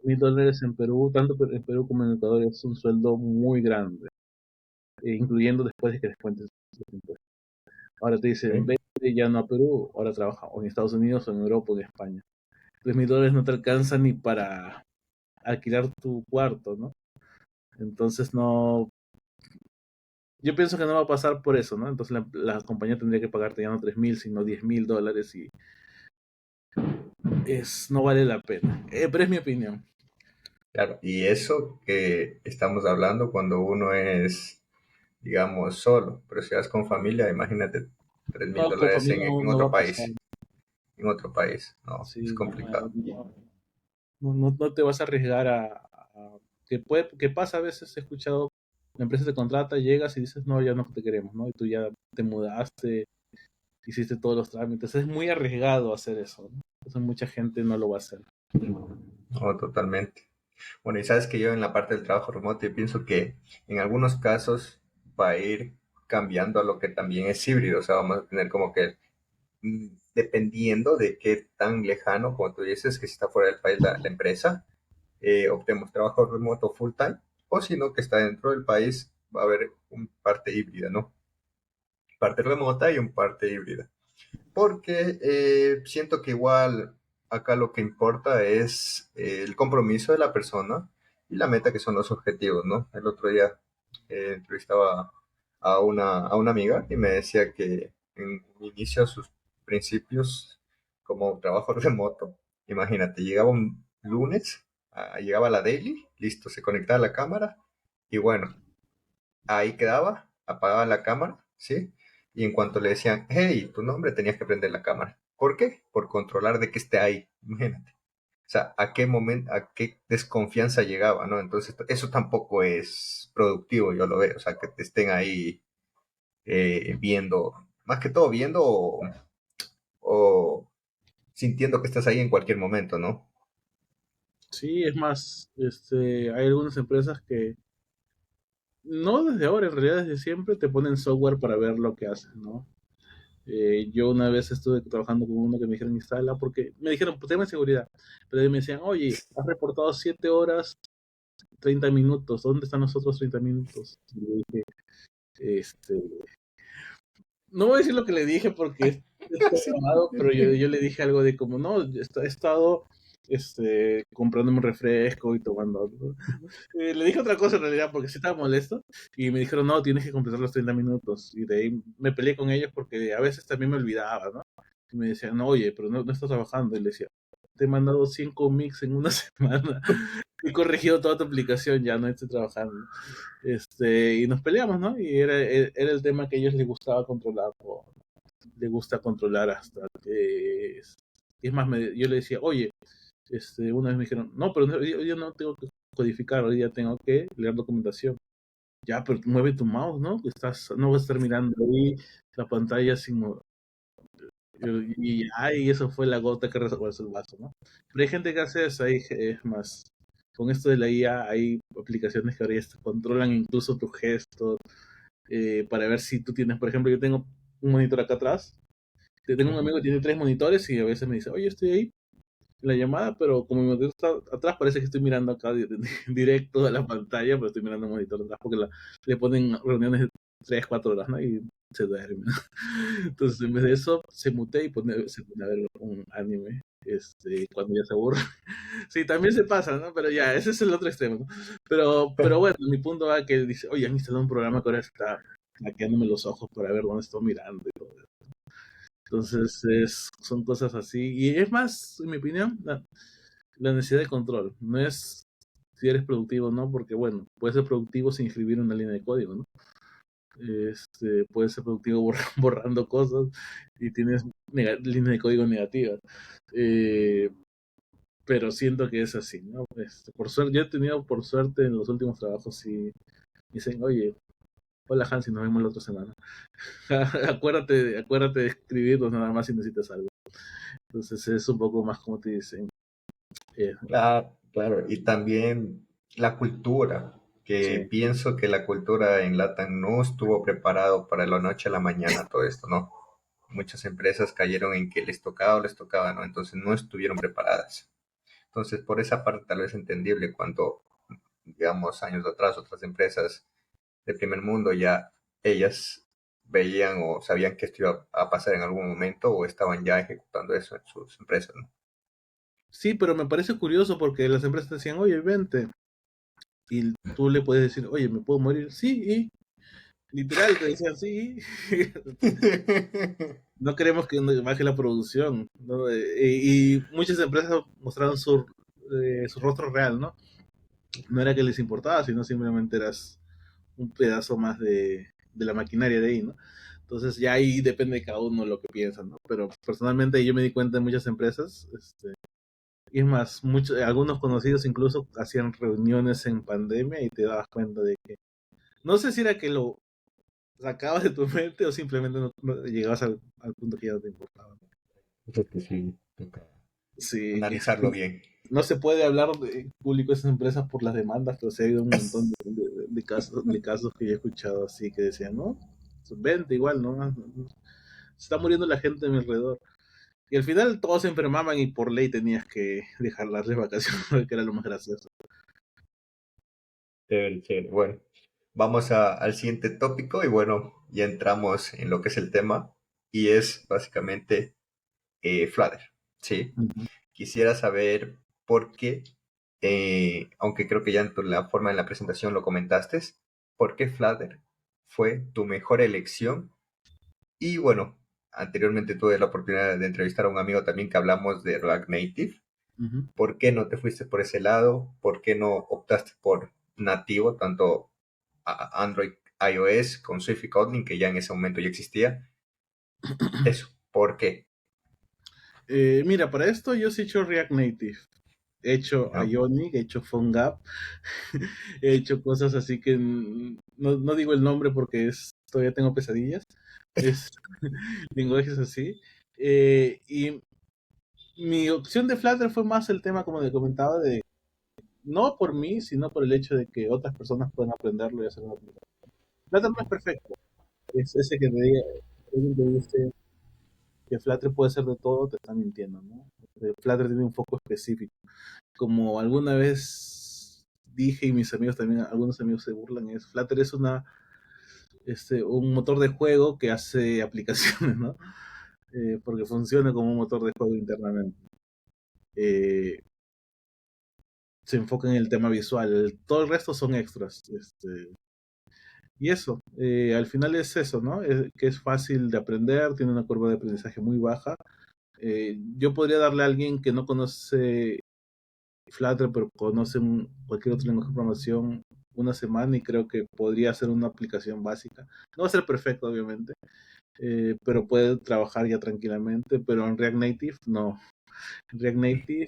$1,000 en Perú, tanto en Perú como en Ecuador, es un sueldo muy grande, incluyendo después de que descuentes los impuestos. Ahora te dicen, Ok. vete ya no a Perú, ahora trabaja o en Estados Unidos, o en Europa, o en España. $3,000 no te alcanza ni para alquilar tu cuarto, ¿no? Entonces no, yo pienso que no va a pasar por eso, ¿no? Entonces la compañía tendría que pagarte ya no 3,000, sino $10,000, y no vale la pena. Pero es mi opinión. Claro, y eso que estamos hablando cuando uno es, digamos, solo, pero si vas con familia, imagínate, tres mil No, con dólares familia no, en no va otro a pasar. país, en otro país, no, es Sí, complicado. no te vas a arriesgar que pasa a veces. He escuchado, la empresa te contrata, llegas y dices, no, ya no te queremos, ¿no? Y tú ya te mudaste, hiciste todos los trámites. Es muy arriesgado hacer eso, ¿no? Entonces mucha gente no lo va a hacer. No, totalmente. Bueno, y sabes que yo en la parte del trabajo remoto, yo pienso que en algunos casos va a ir cambiando a lo que también es híbrido, o sea, vamos a tener como que, dependiendo de qué tan lejano, como tú dices, que si está fuera del país la empresa, optemos trabajo remoto full time, o si no, que está dentro del país, va a haber un parte híbrida, ¿no? Parte remota y un parte híbrida. porque siento que igual acá lo que importa es el compromiso de la persona y la meta que son los objetivos, ¿no? El otro día entrevistaba a una amiga y me decía que en inicio a sus principios como trabajo remoto, imagínate, llegaba un lunes, llegaba a la daily, listo, se conectaba a la cámara y bueno, ahí quedaba, apagaba la cámara, ¿sí? Y en cuanto le decían, hey, tu nombre, tenías que prender la cámara. ¿Por qué? Por controlar de que esté ahí, imagínate. O sea, a qué momento, a qué desconfianza llegaba, ¿no? Entonces, eso tampoco es productivo, yo lo veo. O sea, que te estén ahí viendo, más que todo viendo o sintiendo que estás ahí en cualquier momento, ¿no? Sí, es más, hay algunas empresas que, no desde ahora, en realidad desde siempre, te ponen software para ver lo que haces, ¿no? Yo una vez estuve trabajando con uno que me dijeron instala porque me dijeron, pues tema de seguridad, pero me decían, oye, has reportado 7 horas, 30 minutos, ¿dónde están los otros 30 minutos? Y le dije, este, no voy a decir lo que le dije porque está Sí. grabado, pero yo le dije algo de como, no, he estado comprándome un refresco y tomando algo. Le dije otra cosa en realidad porque sí estaba molesto y me dijeron, no, tienes que completar los 30 minutos. Y de ahí me peleé con ellos porque a veces también me olvidaba, ¿no? Y me decían, no, oye, pero no estás trabajando. Y le decía, te he mandado 5 mix en una semana. He corregido toda tu aplicación, ya no estoy trabajando. Y nos peleamos, ¿no? Y era el tema que a ellos les gustaba controlar, o les gusta controlar hasta que... Es más, yo le decía, oye, una vez me dijeron, no, pero yo no tengo que codificar, hoy día tengo que leer documentación. Ya, pero mueve tu mouse, ¿no? No vas a estar mirando ahí la pantalla sin mover. Y eso fue la gota que resolvió el vaso, ¿no? Pero hay gente que hace eso, es más, con esto de la IA hay aplicaciones que ahora ya controlan incluso tus gestos, para ver si tú tienes, por ejemplo, yo tengo un monitor acá atrás, tengo un Ujú. amigo que tiene 3 monitores y a veces me dice, oye, estoy ahí en la llamada, pero como mi monitor está atrás, parece que estoy mirando acá directo a la pantalla, pero estoy mirando el monitor atrás porque le ponen reuniones de 3 4 horas, ¿no? Y se duerme. Entonces, en vez de eso, se mutea y se pone a ver un anime cuando ya se aburre. Sí, también se pasa, ¿no? Pero ya, ese es el otro extremo, ¿no? Pero bueno, mi punto va que dice, oye, han instalado un programa que ahora está hackeándome los ojos para ver dónde estoy mirando y todo eso. Entonces, son cosas así. Y es más, en mi opinión, la necesidad de control. No es si eres productivo o no, porque bueno, puedes ser productivo sin escribir una línea de código, ¿no? Puedes ser productivo borrando cosas y tienes línea de código negativa. Eh, pero siento que es así, ¿no? Por suerte, yo he tenido por suerte en los últimos trabajos y dicen, oye, hola Hansi, nos vemos la otra semana. acuérdate de escribirlos nada más si necesitas algo. Entonces es un poco más como te dicen. Eh, Claro, claro. Y también la cultura, que sí. pienso que la cultura en LATAM no estuvo preparado para la noche a la mañana todo esto, ¿no? Muchas empresas cayeron en que les tocaba, ¿no? Entonces no estuvieron preparadas. Entonces, por esa parte tal vez entendible cuando, digamos, años atrás otras empresas de primer mundo ya ellas veían o sabían que esto iba a pasar en algún momento o estaban ya ejecutando eso en sus empresas, ¿no? Sí, pero me parece curioso porque las empresas decían, oye, vente. Y tú le puedes decir, oye, ¿me puedo morir? Sí, y literal te decían, sí. No queremos que baje la producción, ¿no? Y muchas empresas mostraron su rostro real, ¿no? No era que les importaba, sino simplemente eras un pedazo más de la maquinaria de ahí, ¿no? Entonces ya ahí depende de cada uno lo que piensa, ¿no? Pero personalmente yo me di cuenta de muchas empresas, y es más, algunos conocidos incluso hacían reuniones en pandemia y te dabas cuenta de que, no sé si era que lo sacabas de tu mente o simplemente no llegabas al punto que ya no te importaba. Eso que sí, toca Sí, analizarlo bien. no se puede hablar de público de esas empresas por las demandas, pero se ha habido un montón de casos que yo he escuchado así que decían, no, vente igual, ¿no? Se está muriendo la gente a mi alrededor. Y al final todos se enfermaban y por ley tenías que dejarlas de vacaciones, que era lo más gracioso. Chévere, chévere. Bueno, vamos al siguiente tópico y bueno, ya entramos en lo que es el tema. y es básicamente Flutter, ¿sí? Ujú. Quisiera saber por qué, aunque creo que ya en la forma en la presentación lo comentaste, por qué Flutter fue tu mejor elección. Y bueno, anteriormente tuve la oportunidad de entrevistar a un amigo también que hablamos de React Native. Ujú. ¿Por qué no te fuiste por ese lado? ¿Por qué no optaste por nativo, tanto Android, iOS, con Swift y Kotlin, que ya en ese momento ya existía? Eso, ¿por qué? Mira, para esto yo sí he hecho React Native. He hecho ¿No? Ionic, he hecho PhoneGap, he hecho cosas así que no digo el nombre porque todavía tengo pesadillas. Es lenguajes así. Y mi opción de Flutter fue más el tema, como te comentaba, de no por mí, sino por el hecho de que otras personas puedan aprenderlo y hacer una aplicación. Flutter no es perfecto. Es ese que te diga, alguien te dice que Flutter puede ser de todo, te está mintiendo, ¿no? Flutter tiene un foco específico. Como alguna vez dije y mis amigos también, algunos amigos se burlan, Flutter es un motor de juego que hace aplicaciones, ¿no? Porque funciona como un motor de juego internamente. Eh, Se enfoca en el tema visual, todo el resto son extras. Y eso, al final es eso, ¿no? Que es fácil de aprender, tiene una curva de aprendizaje muy baja. Yo podría darle a alguien que no conoce Flutter, pero conoce cualquier otro lenguaje de programación una semana y creo que podría hacer una aplicación básica. No va a ser perfecto, obviamente, pero puede trabajar ya tranquilamente, pero en React Native no. En React Native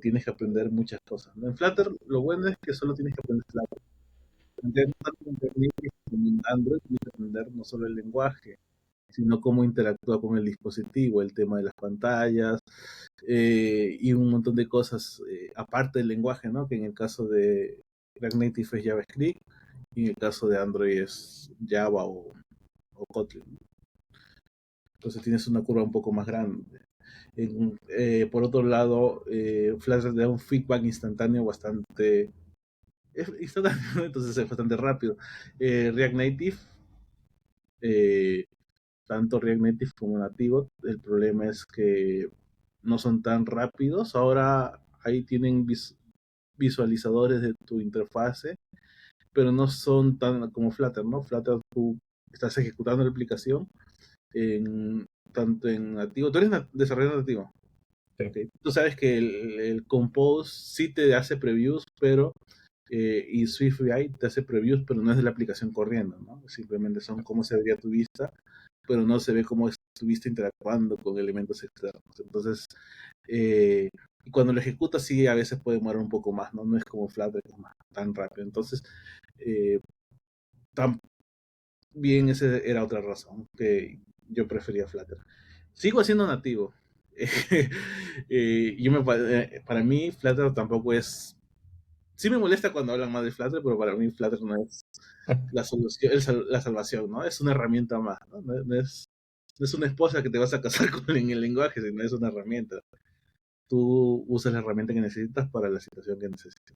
tienes que aprender muchas cosas, ¿no? En Flutter lo bueno es que solo tienes que aprender Flutter. En React Native, como en Android, tienes que aprender no solo el lenguaje, sino cómo interactúa con el dispositivo, el tema de las pantallas y un montón de cosas, aparte del lenguaje, ¿no? Que en el caso de React Native es JavaScript y en el caso de Android es Java o Kotlin. Entonces tienes una curva un poco más grande. Por otro lado, Flash te da un feedback instantáneo bastante instantáneo, entonces es bastante rápido. React Native, eh, tanto React Native como nativo, el problema es que no son tan rápidos. Ahora ahí tienen visualizadores de tu interfase, pero no son tan como Flutter, ¿no? Flutter tú estás ejecutando la aplicación tanto en nativo. Tú eres desarrollador nativo. Sí. Okay. Tú sabes que el Compose sí te hace previews, pero y SwiftUI te hace previews, pero no es de la aplicación corriendo, ¿no? Simplemente son cómo se vería tu vista, pero no se ve cómo estuviste interactuando con elementos externos. Entonces, eh, y cuando lo ejecutas, sí, a veces puede demorar un poco más, ¿no? No es como Flutter, que es más, tan rápido. Entonces, eh, también esa era otra razón que yo prefería Flutter. Sigo siendo nativo. Para mí, Flutter tampoco es. Sí me molesta cuando hablan más de Flutter, pero para mí Flutter no es la solución, la salvación, ¿no? Es una herramienta más, ¿no? No es una esposa que te vas a casar con en el lenguaje, sino es una herramienta. Tú usas la herramienta que necesitas para la situación que necesitas.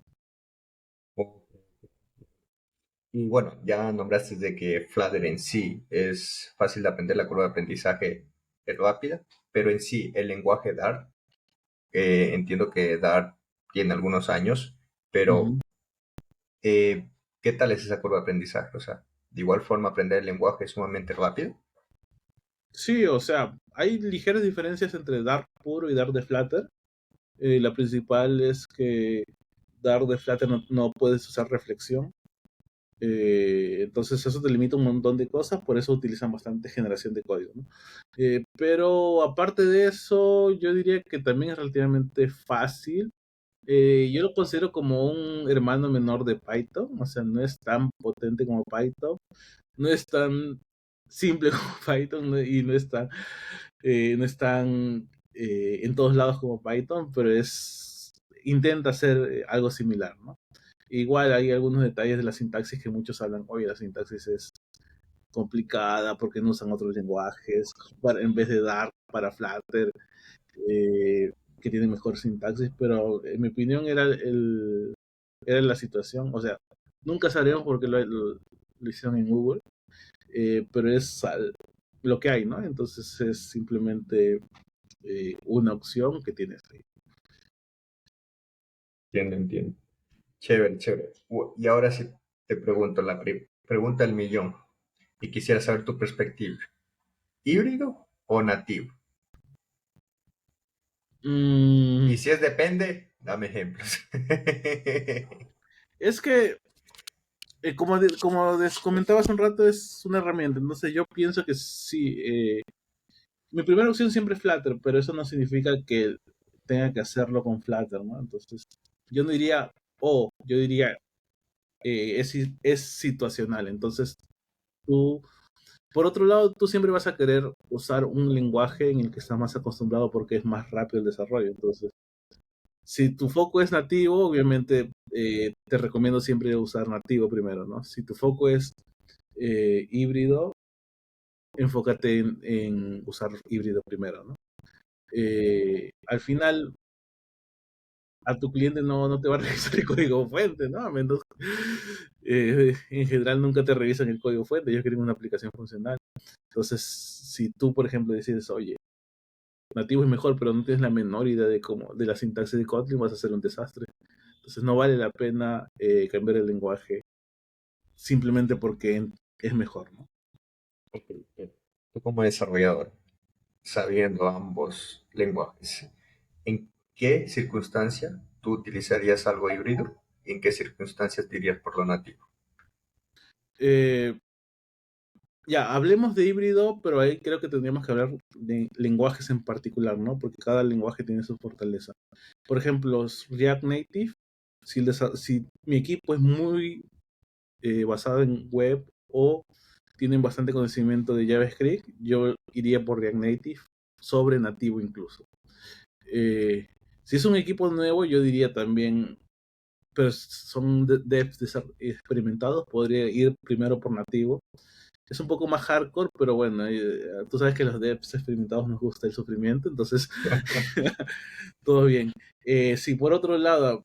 Y bueno, ya nombraste de que Flutter en sí es fácil de aprender, la curva de aprendizaje es rápida, pero en sí el lenguaje Dart, entiendo que Dart tiene algunos años, pero Ujú. ¿qué tal es esa curva de aprendizaje? O sea, de igual forma aprender el lenguaje es sumamente rápido. Sí, o sea, hay ligeras diferencias entre Dart puro y Dart de Flutter. La principal es que Dart de Flutter no puedes usar reflexión. Entonces eso te limita un montón de cosas, por eso utilizan bastante generación de código, ¿no? Pero aparte de eso, yo diría que también es relativamente fácil. Yo lo considero como un hermano menor de Python, o sea, no es tan potente como Python, no es tan simple como Python y no es tan en todos lados como Python, pero intenta hacer algo similar, ¿no? Igual hay algunos detalles de la sintaxis que muchos hablan, oye, la sintaxis es complicada porque no usan otros lenguajes en vez de Dart para Flutter, eh, que tiene mejor sintaxis, pero en mi opinión era la situación, o sea, nunca sabremos por qué lo hicieron en Google, pero lo que hay, ¿no? Entonces es simplemente una opción que tienes ahí. Entiendo. Chévere, chévere. Y ahora sí te pregunto la pregunta del millón y quisiera saber tu perspectiva. ¿Híbrido o nativo? Mm, Y si es depende, dame ejemplos. es que, como les comentaba hace un rato, es una herramienta. Entonces yo pienso que sí. Mi primera opción siempre es Flutter, pero eso no significa que tenga que hacerlo con Flutter, ¿no? Entonces yo no diría, yo diría, es situacional. Entonces tú, por otro lado, tú siempre vas a querer usar un lenguaje en el que estás más acostumbrado porque es más rápido el desarrollo. Entonces, si tu foco es nativo, obviamente te recomiendo siempre usar nativo primero, ¿no? Si tu foco es híbrido, enfócate en usar híbrido primero, ¿no? Al final, a tu cliente no te va a revisar el código fuente, ¿no? En general nunca te revisan el código fuente, ellos quieren una aplicación funcional. Entonces, si tú, por ejemplo, decides, oye, nativo es mejor, pero no tienes la menor idea de la sintaxis de Kotlin, vas a hacer un desastre. Entonces no vale la pena cambiar el lenguaje simplemente porque es mejor, ¿no? Ok, tú como desarrollador, sabiendo ambos lenguajes, ¿en qué circunstancia tú utilizarías algo híbrido? ¿Y en qué circunstancias dirías por lo nativo? Eh, ya, hablemos de híbrido, pero ahí creo que tendríamos que hablar de lenguajes en particular, ¿no? Porque cada lenguaje tiene su fortaleza. Por ejemplo, React Native, si mi equipo es muy basado en web o tienen bastante conocimiento de JavaScript, yo iría por React Native sobre nativo incluso. Eh, si es un equipo nuevo, yo diría también, pero son devs experimentados, podría ir primero por nativo. Es un poco más hardcore, pero bueno, tú sabes que a los devs experimentados nos gusta el sufrimiento, entonces todo bien. Si por otro lado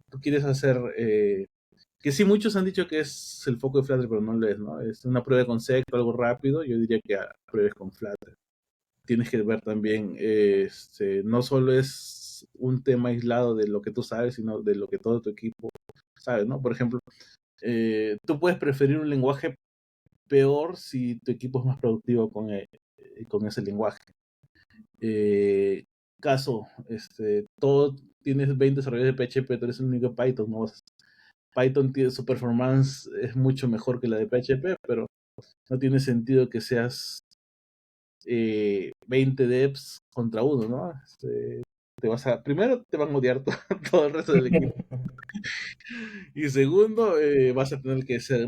tú quieres hacer, que sí muchos han dicho que es el foco de Flutter, pero no lo es, ¿no? Es una prueba de concepto, algo rápido, yo diría que pruebes con Flutter. Tienes que ver también, no solo es un tema aislado de lo que tú sabes, sino de lo que todo tu equipo sabe, ¿no? Por ejemplo, tú puedes preferir un lenguaje peor si tu equipo es más productivo con ese lenguaje. Eh, caso, todo tienes 20 desarrolladores de PHP, tú eres el único de Python, ¿no? Python tiene su performance es mucho mejor que la de PHP, pero no tiene sentido que seas 20 devs contra uno, ¿no? Primero te van a odiar todo el resto del equipo. Y segundo, vas a tener que hacer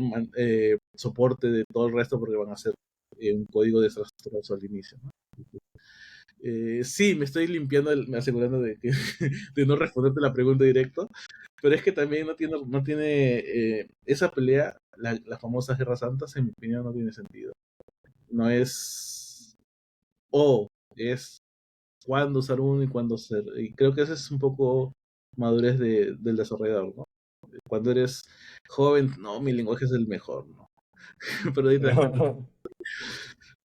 soporte de todo el resto porque van a hacer un código desastroso al inicio, ¿no? Sí, me estoy limpiando, asegurando de no responderte la pregunta directo, pero es que también no tiene esa pelea, la famosa Guerra Santa, en mi opinión, no tiene sentido. No es es cuándo usar uno y cuándo ser. Y creo que ese es un poco madurez del desarrollador, ¿no? Cuando eres joven, no, mi lenguaje es el mejor, ¿no? Pero ahorita das cuenta,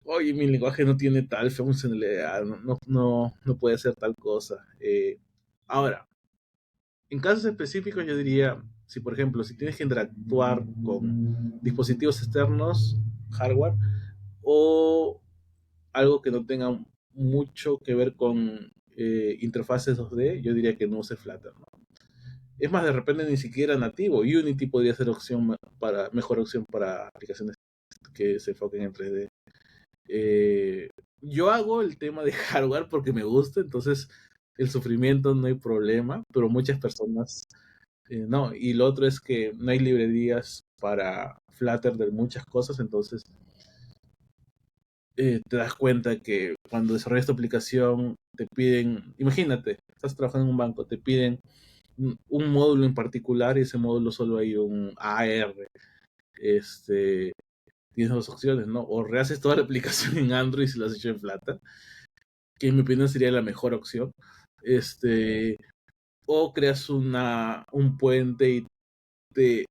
oye, mi lenguaje no tiene tal funcionalidad, no puede hacer tal cosa. Ahora, en casos específicos yo diría, si por ejemplo, si tienes que interactuar con dispositivos externos, hardware, o algo que no tenga mucho que ver con interfaces 2D, yo diría que no use Flutter, ¿no? Es más, de repente ni siquiera nativo. Unity podría ser mejor opción para aplicaciones que se enfoquen en 3D. Eh, yo hago el tema de hardware porque me gusta, entonces el sufrimiento no hay problema, pero muchas personas no. Y lo otro es que no hay librerías para Flutter de muchas cosas, entonces te das cuenta que cuando desarrollas tu aplicación te piden, imagínate, estás trabajando en un banco, te piden un módulo en particular y ese módulo solo hay un AR. Este, tienes dos opciones, ¿no? O rehaces toda la aplicación en Android si lo has hecho en Flutter, que en mi opinión sería la mejor opción. Este, o creas un puente y te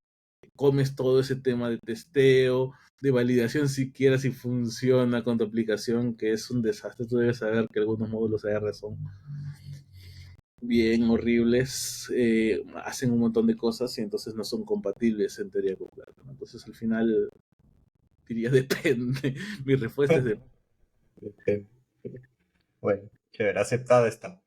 comes todo ese tema de testeo, de validación siquiera si funciona con tu aplicación, que es un desastre. Tú debes saber que algunos módulos AR son bien horribles, hacen un montón de cosas y entonces no son compatibles en teoría con Flutter, ¿no? Entonces al final diría depende. Mi respuesta es depende. Bueno, chévere, aceptada está.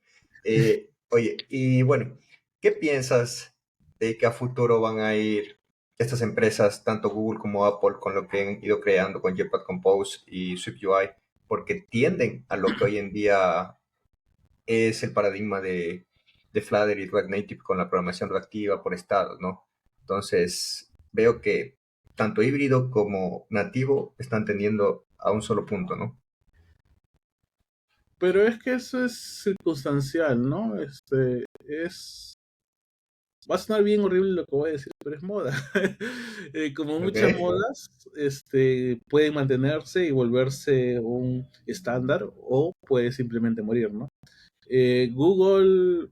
Oye, y bueno, ¿qué piensas de que a futuro van a ir estas empresas, tanto Google como Apple, con lo que han ido creando con Jetpack Compose y SwiftUI? Porque tienden a lo que hoy en día es el paradigma de Flutter y React Native con la programación reactiva por estados, ¿no? Entonces, veo que tanto híbrido como nativo están tendiendo a un solo punto, ¿no? Pero es que eso es circunstancial, ¿no? Va a sonar bien horrible lo que voy a decir, pero es moda. Como Ok. muchas modas, pueden mantenerse y volverse un estándar o puede simplemente morir, ¿no? Google,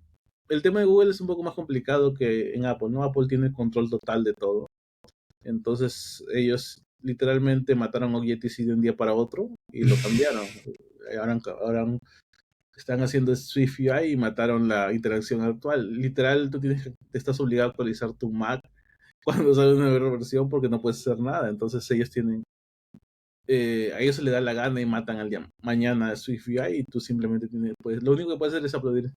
el tema de Google es un poco más complicado que en Apple, ¿no? Apple tiene control total de todo. Entonces ellos literalmente mataron a Objective-C de un día para otro y lo cambiaron. Ahora están haciendo SwiftUI y mataron la interacción actual. Literal, te estás obligado a actualizar tu Mac cuando sale una nueva versión porque no puedes hacer nada. Entonces ellos a ellos se les da la gana y matan al día mañana SwiftUI y tú simplemente lo único que puedes hacer es aplaudir.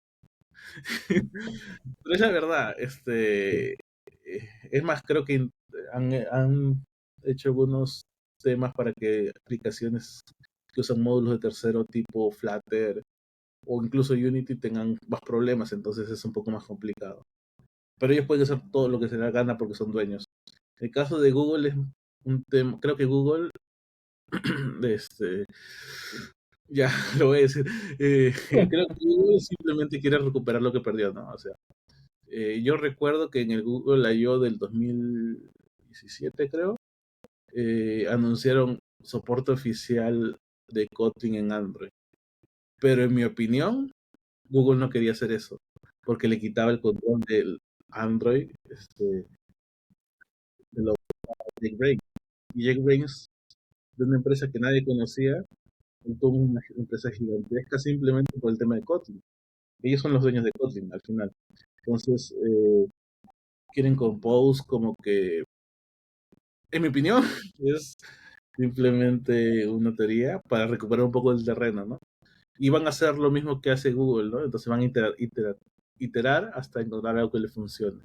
Pero es la verdad, es más, creo que han hecho algunos temas para que aplicaciones que usan módulos de tercero tipo Flutter o incluso Unity tengan más problemas, entonces es un poco más complicado. Pero ellos pueden hacer todo lo que se les da gana porque son dueños. El caso de Google es un tema, creo que Google, este, ya lo voy a decir, creo que Google simplemente quiere recuperar lo que perdió, ¿no? O sea, yo recuerdo que en el Google I.O. del 2017, creo, anunciaron soporte oficial de Kotlin en Android. Pero en mi opinión, Google no quería hacer eso, porque le quitaba el control del Android, de los JetBrains. Y JetBrains, de una empresa que nadie conocía, montó una empresa gigantesca simplemente por el tema de Kotlin. Ellos son los dueños de Kotlin al final. Entonces, quieren Compose como que, en mi opinión, es simplemente una teoría para recuperar un poco el terreno, ¿no? Y van a hacer lo mismo que hace Google, ¿no? Entonces van a iterar hasta encontrar algo que le funcione.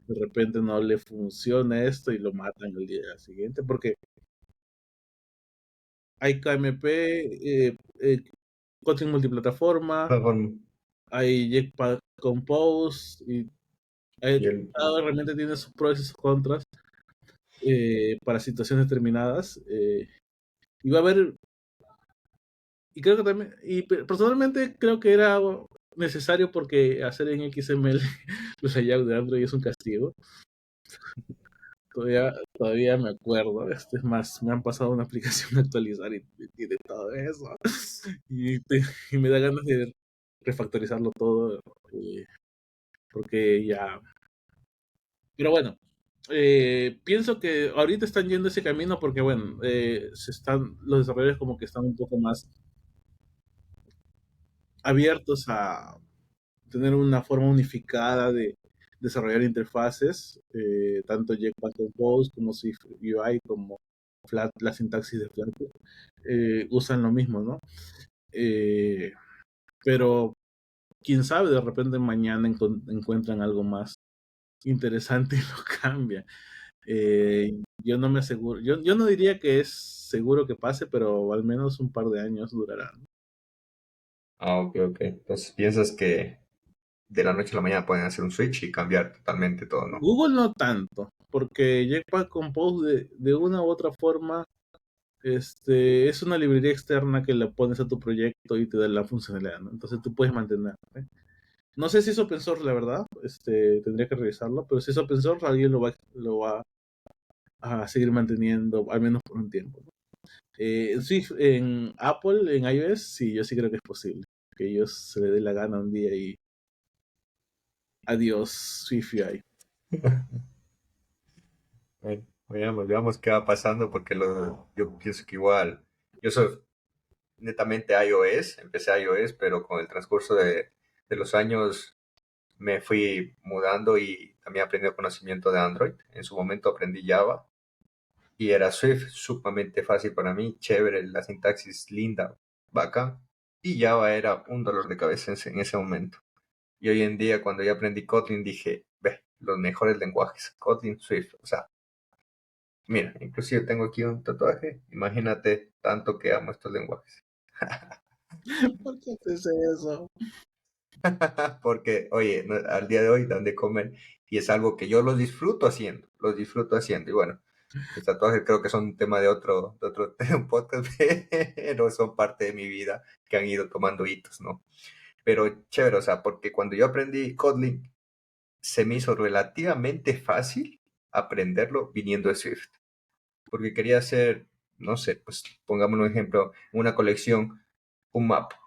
De repente no le funciona esto y lo matan el día siguiente, porque hay KMP, Kotlin multiplataforma, hay Jetpack Compose, y Y el, cada herramienta tiene sus pros y sus contras para situaciones determinadas. Y va a haber, y creo que también, personalmente creo que era necesario porque hacer en XML los layouts de Android es un castigo. Todavía me acuerdo. Es más, me han pasado una aplicación a actualizar y tiene todo eso. Y, y me da ganas de refactorizarlo todo. Porque ya. Pero bueno, pienso que ahorita están yendo ese camino porque, bueno, los desarrolladores como que están un poco más abiertos a tener una forma unificada de desarrollar interfaces, tanto Jetpack Compose como Swift UI como la sintaxis de Flutter, usan lo mismo, ¿no? Eh, pero quién sabe, de repente mañana encuentran algo más interesante y lo cambian. Yo no me aseguro, yo no diría que es seguro que pase, pero al menos un par de años durará, ¿no? ok, ok. Entonces piensas que de la noche a la mañana pueden hacer un switch y cambiar totalmente todo, ¿no? Google no tanto, porque Jetpack Compose de una u otra forma es una librería externa que le pones a tu proyecto y te da la funcionalidad, ¿no? Entonces tú puedes mantener, ¿eh? No sé si es open source, la verdad, tendría que revisarlo, pero si es open source, alguien lo va a seguir manteniendo, al menos por un tiempo, ¿no? Sí, en Apple, en iOS, sí, yo sí creo que es posible, que ellos se le dé la gana un día y adiós, SwiftUI. Bueno, veamos qué va pasando porque yo pienso que igual, yo soy netamente iOS, empecé iOS, pero con el transcurso de los años me fui mudando y también aprendí el conocimiento de Android. En su momento aprendí Java y era Swift, sumamente fácil para mí, chévere, la sintaxis linda, bacán. Y Java era un dolor de cabeza en ese momento. Y hoy en día, cuando ya aprendí Kotlin, dije, ve, los mejores lenguajes, Kotlin, Swift. O sea, mira, inclusive tengo aquí un tatuaje. Imagínate tanto que amo estos lenguajes. ¿Por qué haces eso? Porque, oye, al día de hoy dan de comer y es algo que yo los disfruto haciendo, los disfruto haciendo. Y bueno, mis tatuajes creo que son un tema de otro un podcast, pero son parte de mi vida que han ido tomando hitos, ¿no? Pero chévere, o sea, porque cuando yo aprendí Kotlin, se me hizo relativamente fácil aprenderlo viniendo de Swift, porque quería hacer, no sé, pues pongamos un ejemplo, una colección, un mapa,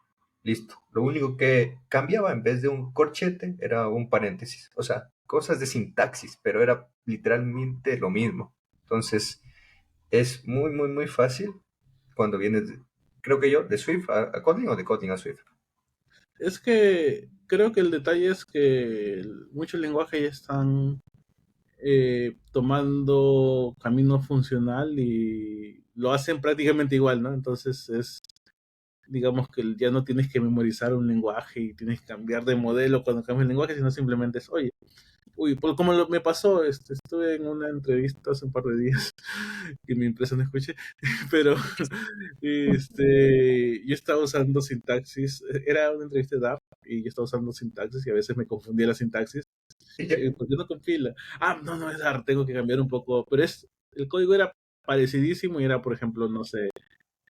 listo. Lo único que cambiaba en vez de un corchete era un paréntesis, o sea, cosas de sintaxis, pero era literalmente lo mismo. Entonces, es muy, muy, muy fácil cuando vienes, creo que yo, de Swift a Kotlin o de Kotlin a Swift. Es que creo que el detalle es que muchos lenguajes ya están tomando camino funcional y lo hacen prácticamente igual, ¿no? Entonces es, digamos que ya no tienes que memorizar un lenguaje y tienes que cambiar de modelo cuando cambias el lenguaje, sino simplemente es, oye, uy, pues como me pasó, estuve en una entrevista hace un par de días que mi empresa no escuche, pero yo estaba usando sintaxis, era una entrevista de DAP y yo estaba usando sintaxis y a veces me confundía la sintaxis. ¿Por qué no compila? Ah, no, no es DAR, tengo que cambiar un poco, pero el código era parecidísimo y era, por ejemplo, no sé,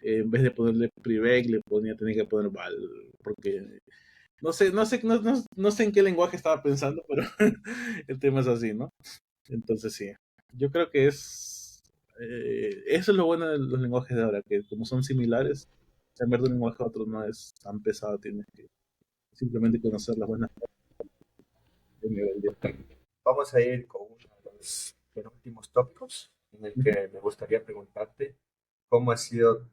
en vez de ponerle preveg, tenía que poner val, porque no sé en qué lenguaje estaba pensando, pero el tema es así, ¿no? Entonces sí, yo creo que eso es lo bueno de los lenguajes de ahora, que como son similares, cambiar de un lenguaje a otro no es tan pesado, tienes que simplemente conocer las buenas partes del nivel de... Vamos a ir con uno de los penúltimos tópicos en el que me gustaría preguntarte cómo ha sido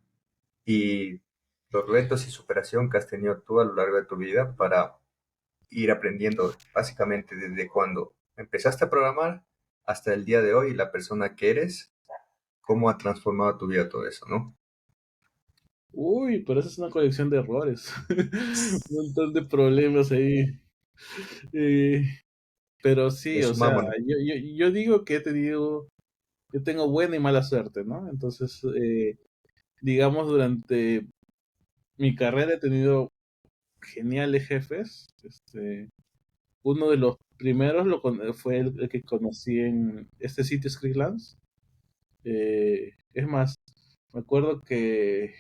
y los retos y superación que has tenido tú a lo largo de tu vida para ir aprendiendo básicamente desde cuando empezaste a programar hasta el día de hoy, la persona que eres, cómo ha transformado tu vida todo eso, ¿no? Uy, pero esa es una colección de errores, un montón de problemas ahí. Eh, pero sí, o sea, Resumámonos. yo digo que he tenido, yo tengo buena y mala suerte, ¿no? Entonces, digamos, durante mi carrera he tenido geniales jefes. Uno de los primeros fue el que conocí en este sitio Scriptlance. Es más, me acuerdo que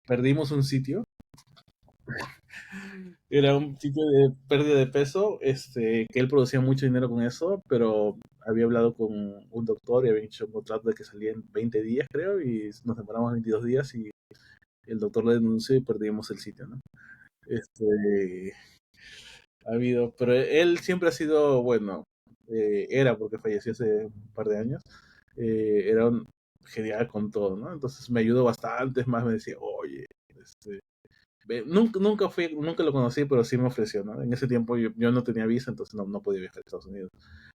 perdimos un sitio. Era un sitio de pérdida de peso, que él producía mucho dinero con eso, pero había hablado con un doctor y había hecho un contrato de que salía en 20 días, creo, y nos demoramos 22 días y el doctor le denunció y perdimos el sitio, ¿no? Ha habido, pero él siempre ha sido, bueno, era porque falleció hace un par de años, era un genial con todo, ¿no? Entonces me ayudó bastante, es más, me decía, oye, nunca lo conocí, pero sí me ofreció, ¿no? En ese tiempo yo no tenía visa, entonces no podía viajar a Estados Unidos.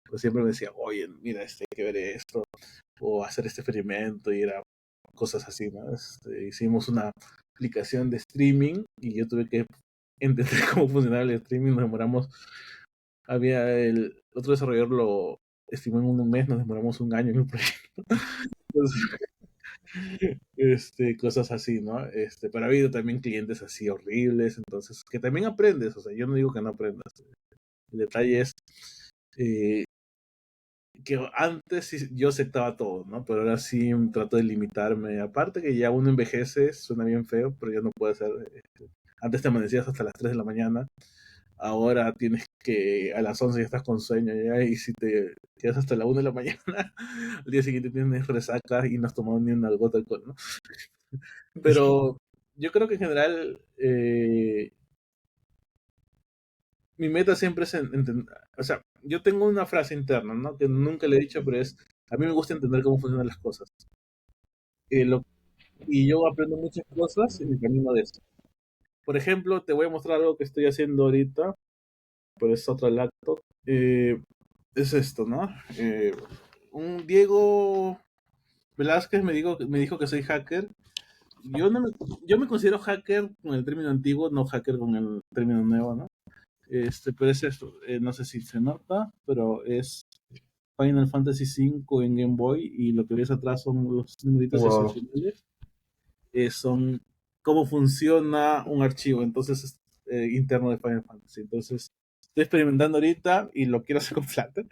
Pero siempre me decía, oye, mira, hay que ver esto, o hacer este experimento, y era cosas así, ¿no? Hicimos una aplicación de streaming y yo tuve que entender cómo funcionaba el streaming, nos demoramos, había el otro desarrollador lo estimó en un mes, nos demoramos un año en el proyecto. Entonces, cosas así, ¿no? Pero ha habido también clientes así horribles, entonces, que también aprendes, o sea, yo no digo que no aprendas. El detalle es eh, que antes sí yo aceptaba todo, ¿no? Pero ahora sí trato de limitarme. Aparte que ya uno envejece, suena bien feo, pero ya no puede ser. Antes te amanecías hasta las 3 de la mañana, ahora tienes que a las 11 ya estás con sueño ya, y si te quedas hasta la 1 de la mañana, al día siguiente tienes resaca y no has tomado ni una gota de alcohol, ¿no? Pero yo creo que en general mi meta siempre es o sea, yo tengo una frase interna, ¿no? Que nunca le he dicho, pero es A mí me gusta entender cómo funcionan las cosas. Eh, lo- y yo aprendo muchas cosas en el camino de eso. Por ejemplo, te voy a mostrar algo que estoy haciendo ahorita, pero es otra laptop. Es esto, ¿no? Un Diego Velázquez me dijo que soy hacker. Yo, no me, yo me considero hacker con el término antiguo, no hacker con el término nuevo, ¿no? Pero es esto, no sé si se nota, pero es Final Fantasy V en Game Boy y lo que ves atrás son los numeritos Wow. excepcionales, son cómo funciona un archivo, entonces interno de Final Fantasy. Entonces, estoy experimentando ahorita y lo quiero hacer con Flutter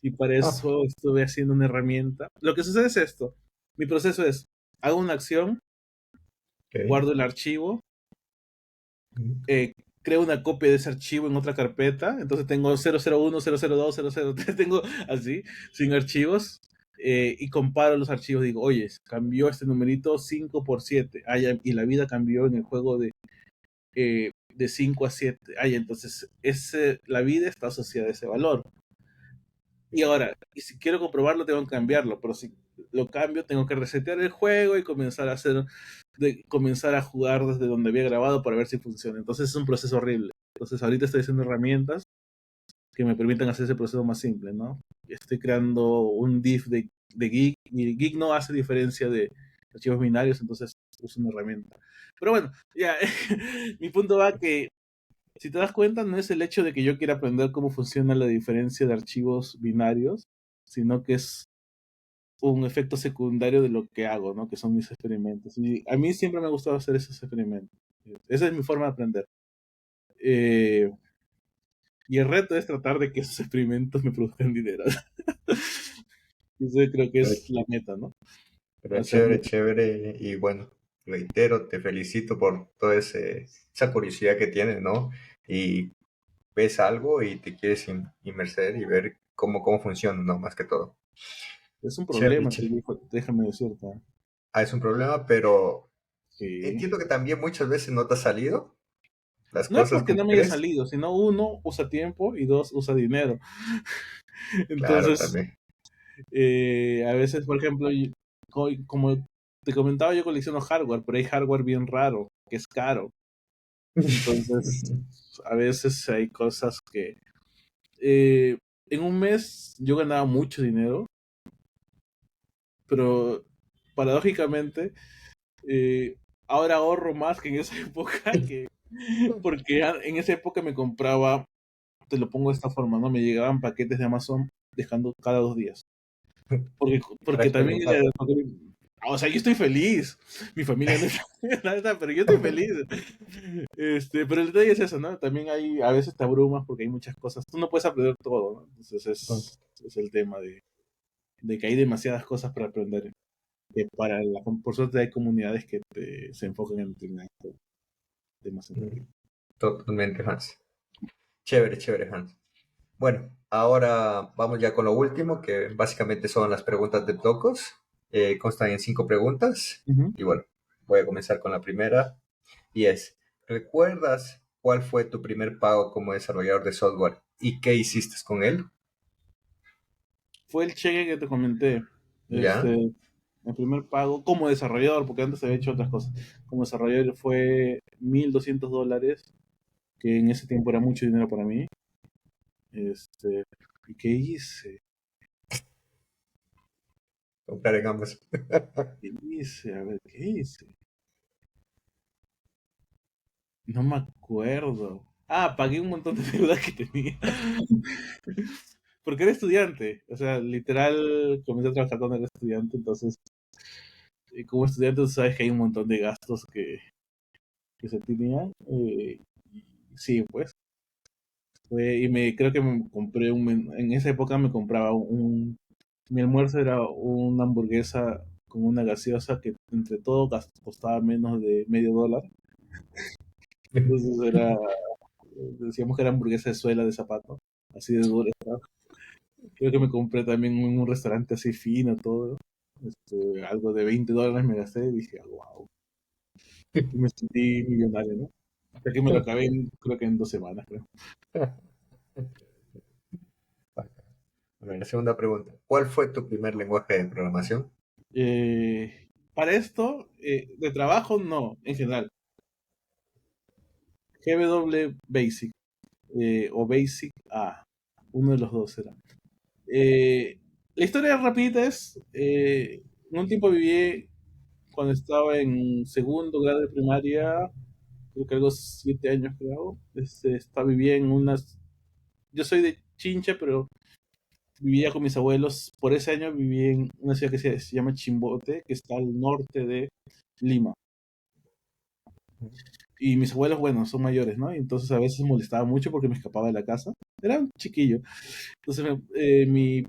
y para Ah, eso estuve haciendo una herramienta. Lo que sucede es esto, mi proceso es, hago una acción, ok. guardo el archivo, eh, creo una copia de ese archivo en otra carpeta, entonces tengo 001, 002, 003, tengo así, sin archivos, y comparo los archivos, digo, oye, cambió este numerito 5 por 7, y la vida cambió en el juego de 5 a 7, entonces la vida está asociada a ese valor. Y ahora, y si quiero comprobarlo, tengo que cambiarlo, pero si lo cambio, tengo que resetear el juego y comenzar a jugar desde donde había grabado para ver si funciona. Entonces es un proceso horrible. Entonces ahorita estoy haciendo herramientas que me permiten hacer ese proceso más simple, ¿no? Estoy creando un diff de Gig, y Gig no hace diferencia de archivos binarios, entonces uso una herramienta. Pero bueno, ya, mi punto va que si te das cuenta, no es el hecho de que yo quiera aprender cómo funciona la diferencia de archivos binarios, sino que es un efecto secundario de lo que hago, ¿no? Que son mis experimentos. Y a mí siempre me ha gustado hacer esos experimentos. Esa es mi forma de aprender. Eh, y el reto es tratar de que esos experimentos me produzcan dinero. Eso creo que es la meta, ¿no? Pero Hacerlo. chévere, chévere. Y bueno, reitero, te felicito por toda esa curiosidad que tienes, ¿no? Y ves algo y te quieres inmerser y ver cómo funciona, ¿no? Más que todo. Es un Chévere, problema, chévere. déjame decirte. Ah, es un problema, pero Sí. entiendo que también muchas veces no te ha salido las No es cosas porque como no me haya querés. salido, sino uno usa tiempo y dos usa dinero. Claro, Entonces, también. a veces, por ejemplo, como te comentaba, yo colecciono hardware, pero hay hardware bien raro, que es caro. Entonces, a veces hay cosas que... en un mes yo ganaba mucho dinero, pero paradójicamente, ahora ahorro más que en esa época, porque en esa época me compraba, te lo pongo de esta forma, ¿no? Me llegaban paquetes de Amazon dejando cada 2 días. Porque, Para porque también, experimentar. o sea, yo estoy feliz. Mi familia no está, nada, pero yo estoy feliz. Pero el detalle es eso, ¿no? También a veces te abrumas porque hay muchas cosas. Tú no puedes aprender todo, ¿no? Entonces es el tema de que hay demasiadas cosas para aprender. Por suerte hay comunidades que se enfocan en determinados temas en realidad. Totalmente, Hans. Chévere, chévere, Hans. Bueno, ahora vamos ya con lo último, que básicamente son las preguntas de Tocos. Constan en 5 preguntas. Ujú. Y bueno, voy a comenzar con la primera. Y es, ¿recuerdas cuál fue tu primer pago como desarrollador de software y qué hiciste con él? Fue el cheque que te comenté. ¿Ya? El primer pago como desarrollador, porque antes había hecho otras cosas. Como desarrollador fue $1,200, que en ese tiempo era mucho dinero para mí. Este, ¿Y qué hice? Comprar en ambos. ¿Qué hice? A ver, ¿qué hice? No me acuerdo. Pagué un montón de deudas que tenía. Porque era estudiante. O sea, literal, comencé a trabajar cuando era estudiante. Entonces, como estudiante, tú sabes que hay un montón de gastos que se tenían. Y sí, pues. Creo que me compré en esa época me compraba mi almuerzo era una hamburguesa con una gaseosa que entre todo costaba menos de medio dólar. Entonces decíamos que era hamburguesa de suela de zapato, así de dura estaba. Creo que me compré también en un restaurante así fino, todo. Algo de $20 me gasté y dije, wow. Y me sentí millonario, ¿no? Hasta que me lo acabé creo que en 2 semanas, creo. Bueno, la segunda pregunta. ¿Cuál fue tu primer lenguaje de programación? Para esto, de trabajo, no, en general. GW Basic o Basic A, uno de los dos será. Eh, la historia rapidita es, en un tiempo viví cuando estaba en segundo grado de primaria, creo que algo 7 años creo, vivía en unas, yo soy de Chincha, pero vivía con mis abuelos, por ese año viví en una ciudad que se llama Chimbote, que está al norte de Lima. Y mis abuelos, bueno, son mayores, ¿no? Y entonces a veces molestaba mucho porque me escapaba de la casa. Era un chiquillo. Entonces mi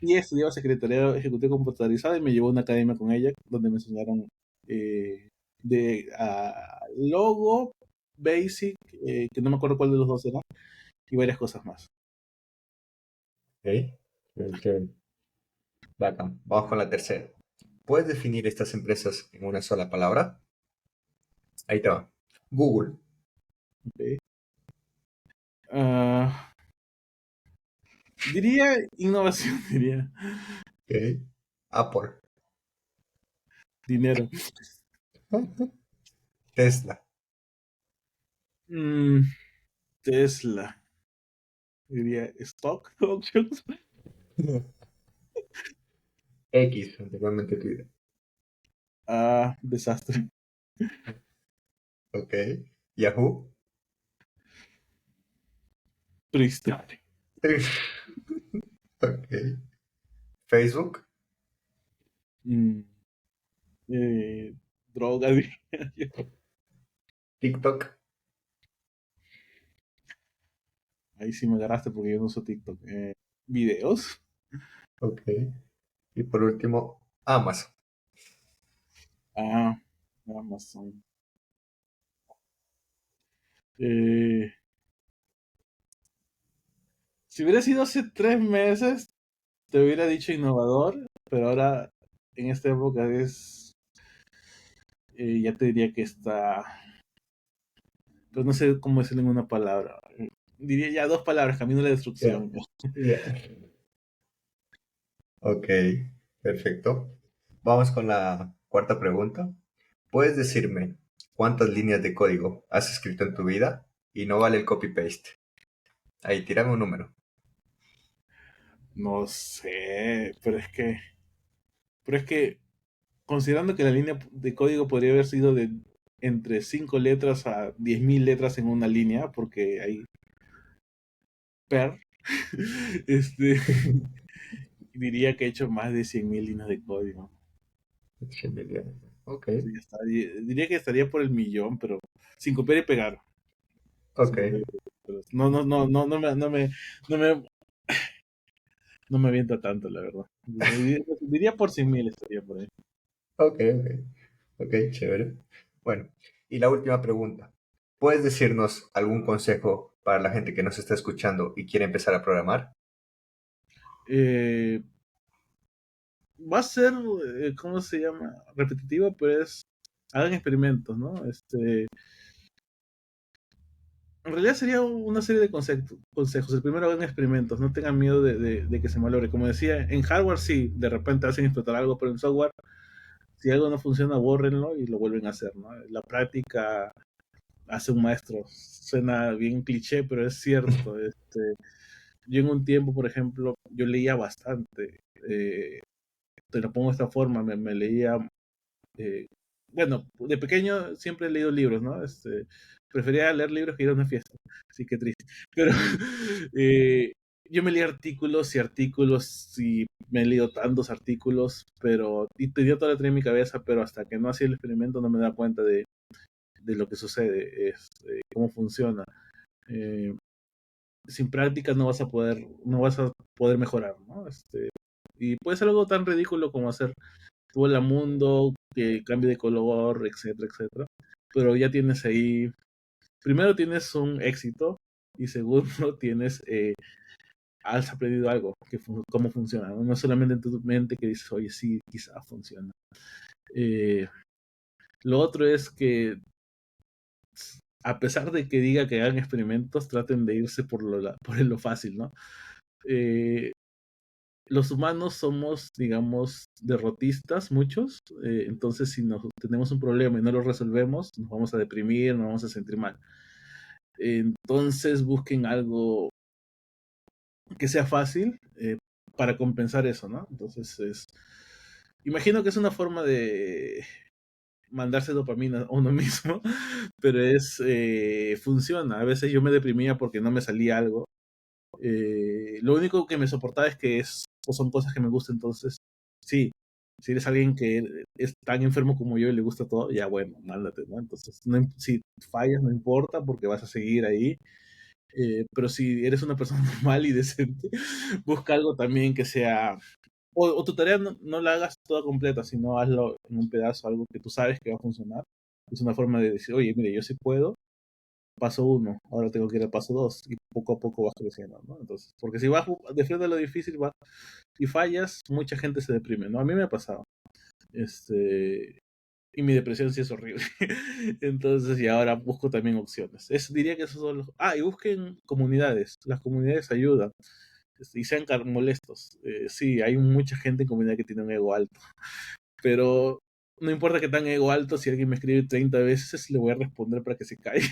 tía estudiaba secretariado ejecutivo computarizado y me llevó a una academia con ella donde me enseñaron Logo, Basic, que no me acuerdo cuál de los dos era, y varias cosas más. Ok, chévere. Bacán. Vamos con la tercera. ¿Puedes definir estas empresas en una sola palabra? Ahí te va. Google. Ok. Ah, diría innovación, diría Ok. Apple. dinero. Tesla. Mm, Tesla, diría stock options. X, anteriormente Twitter. Ah, desastre. Ok. Yahoo. Triste. Ok. Facebook. Mm, eh, droga, diría yo. TikTok. Ahí sí me agarraste porque yo no uso TikTok. Videos. Ok. Y por último, Amazon. Ah, Amazon. Eh, si hubiera sido hace 3 meses, te hubiera dicho innovador, pero ahora en esta época ya te diría que está, pero no sé cómo decirlo en una palabra. Diría ya 2 palabras, camino a la Ya. destrucción. Ya. Ok, perfecto. Vamos con la cuarta pregunta. ¿Puedes decirme cuántas líneas de código has escrito en tu vida? Y no vale el copy-paste. Ahí, tírame un número. No sé, pero es que considerando que la línea de código podría haber sido de entre 5 letras a 10.000 letras en una línea, porque hay per, este, diría que he hecho más de 100.000 líneas de código. Ok, Sí, diría que estaría por el millón, pero sin copiar y pegar. Sin ok, copiar y pegar. Pero no, no, no, no, no me, no me avienta tanto, la verdad. Diría por 100.000 estaría por ahí. ok, ok, ok, chévere. Bueno, y la última pregunta. ¿Puedes decirnos algún consejo para la gente que nos está escuchando y quiere empezar a programar? Eh, Va a ser, ¿cómo se llama? Repetitivo, pero hagan experimentos, ¿no? En realidad sería una serie de consejos. El primero, hagan experimentos, no tengan miedo de que se malogre. Como decía, en hardware sí, de repente hacen explotar algo, pero en software, si algo no funciona, bórrenlo y lo vuelven a hacer, ¿no? La práctica hace un maestro. Suena bien cliché, pero es cierto. Yo en un tiempo, por ejemplo, yo leía bastante. Te lo pongo de esta forma, me leía eh, bueno, de pequeño siempre he leído libros, ¿no? Prefería leer libros que ir a una fiesta, así que triste. Pero eh, yo me leí artículos y me he leído tantos artículos, pero y tenía toda la teoría en mi cabeza, pero hasta que no hacía el experimento no me daba cuenta de lo que sucede, cómo funciona. Eh, Sin práctica no vas a poder mejorar, ¿no? Y puede ser algo tan ridículo como hacer vuela mundo, que cambie de color, etcétera, etcétera. Pero ya tienes ahí, primero tienes un éxito y segundo tienes, has aprendido algo, cómo funciona, ¿no? No solamente en tu mente que dices, oye, sí, quizá funciona. Eh, lo otro es que a pesar de que diga que hagan experimentos, traten de irse por lo fácil, ¿no? Eh, los humanos somos, digamos, derrotistas, muchos. Entonces, si tenemos un problema y no lo resolvemos, nos vamos a deprimir, nos vamos a sentir mal. Entonces, busquen algo que sea fácil para compensar eso, ¿no? Entonces, imagino que es una forma de mandarse dopamina a uno mismo, pero funciona. A veces yo me deprimía porque no me salía algo. Lo único que me soportaba es que son cosas que me gustan, entonces, sí, si eres alguien que es tan enfermo como yo y le gusta todo, ya bueno, mándate, ¿no? Entonces, si fallas no importa porque vas a seguir ahí, pero si eres una persona normal y decente, busca algo también que sea, o tu tarea no la hagas toda completa, sino hazlo en un pedazo, algo que tú sabes que va a funcionar. Es una forma de decir, oye, mire, yo sí puedo, paso uno, ahora tengo que ir al paso dos, y poco a poco vas creciendo, ¿no? Entonces, porque si vas de frente a lo difícil y fallas, mucha gente se deprime, ¿no? A mí me ha pasado. Y mi depresión sí es horrible. Entonces, y ahora busco también opciones. Diría que esos son los... Ah, y busquen comunidades. Las comunidades ayudan. Y sean molestos. Sí, hay mucha gente en comunidad que tiene un ego alto. Pero no importa que tenga ego alto, si alguien me escribe 30 veces, le voy a responder para que se calle.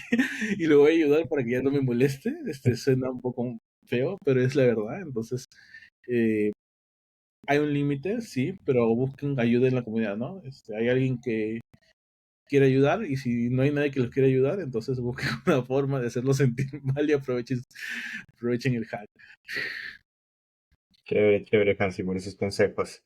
Y le voy a ayudar para que ya no me moleste. Suena un poco feo, pero es la verdad. Entonces, eh, hay un límite, sí, pero busquen ayuda en la comunidad, ¿no? Hay alguien que quiere ayudar y si no hay nadie que los quiera ayudar, entonces busquen una forma de hacerlos sentir mal y aprovechen el hack. Chévere, chévere, Hansi, por esos consejos.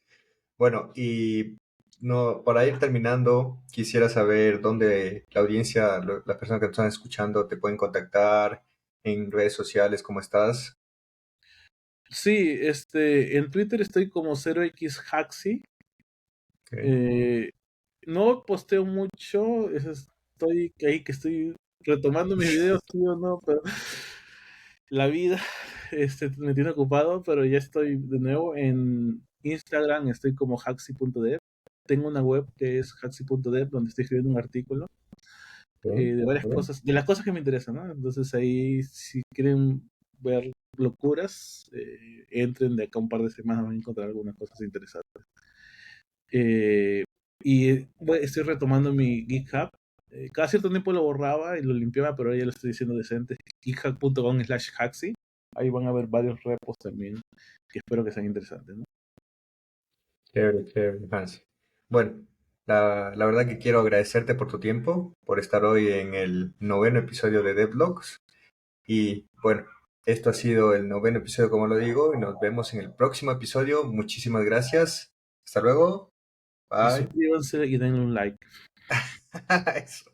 Bueno, y no, para ir terminando, quisiera saber dónde la audiencia, las personas que te están escuchando, te pueden contactar en redes sociales, ¿cómo estás? Sí, en Twitter estoy como 0xhaxi. Ok. Eh, no posteo mucho, estoy ahí que estoy retomando mis videos, sí o no, pero la vida me tiene ocupado, pero ya estoy de nuevo en Instagram, estoy como haxi.dev. Tengo una web que es haxi.dev donde estoy escribiendo un artículo Bien, de varias bien. cosas, de las cosas que me interesan, ¿no? Entonces ahí, si quieren ver locuras, entren de acá un par de semanas, van a encontrar algunas cosas interesantes. Eh, Estoy retomando mi GitHub. Cada cierto tiempo lo borraba y lo limpiaba, pero ahora ya lo estoy diciendo decente. github.com/haxi. Ahí van a ver varios repos también, que espero que sean interesantes, ¿no? Chévere, chévere, Hansi. Bueno, la verdad que quiero agradecerte por tu tiempo, por estar hoy en el noveno episodio de Devlogs. Y bueno, esto ha sido el noveno episodio, como lo digo, y nos vemos en el próximo episodio. Muchísimas gracias. Hasta luego. Y Bye. suscríbanse y denle un like. Eso.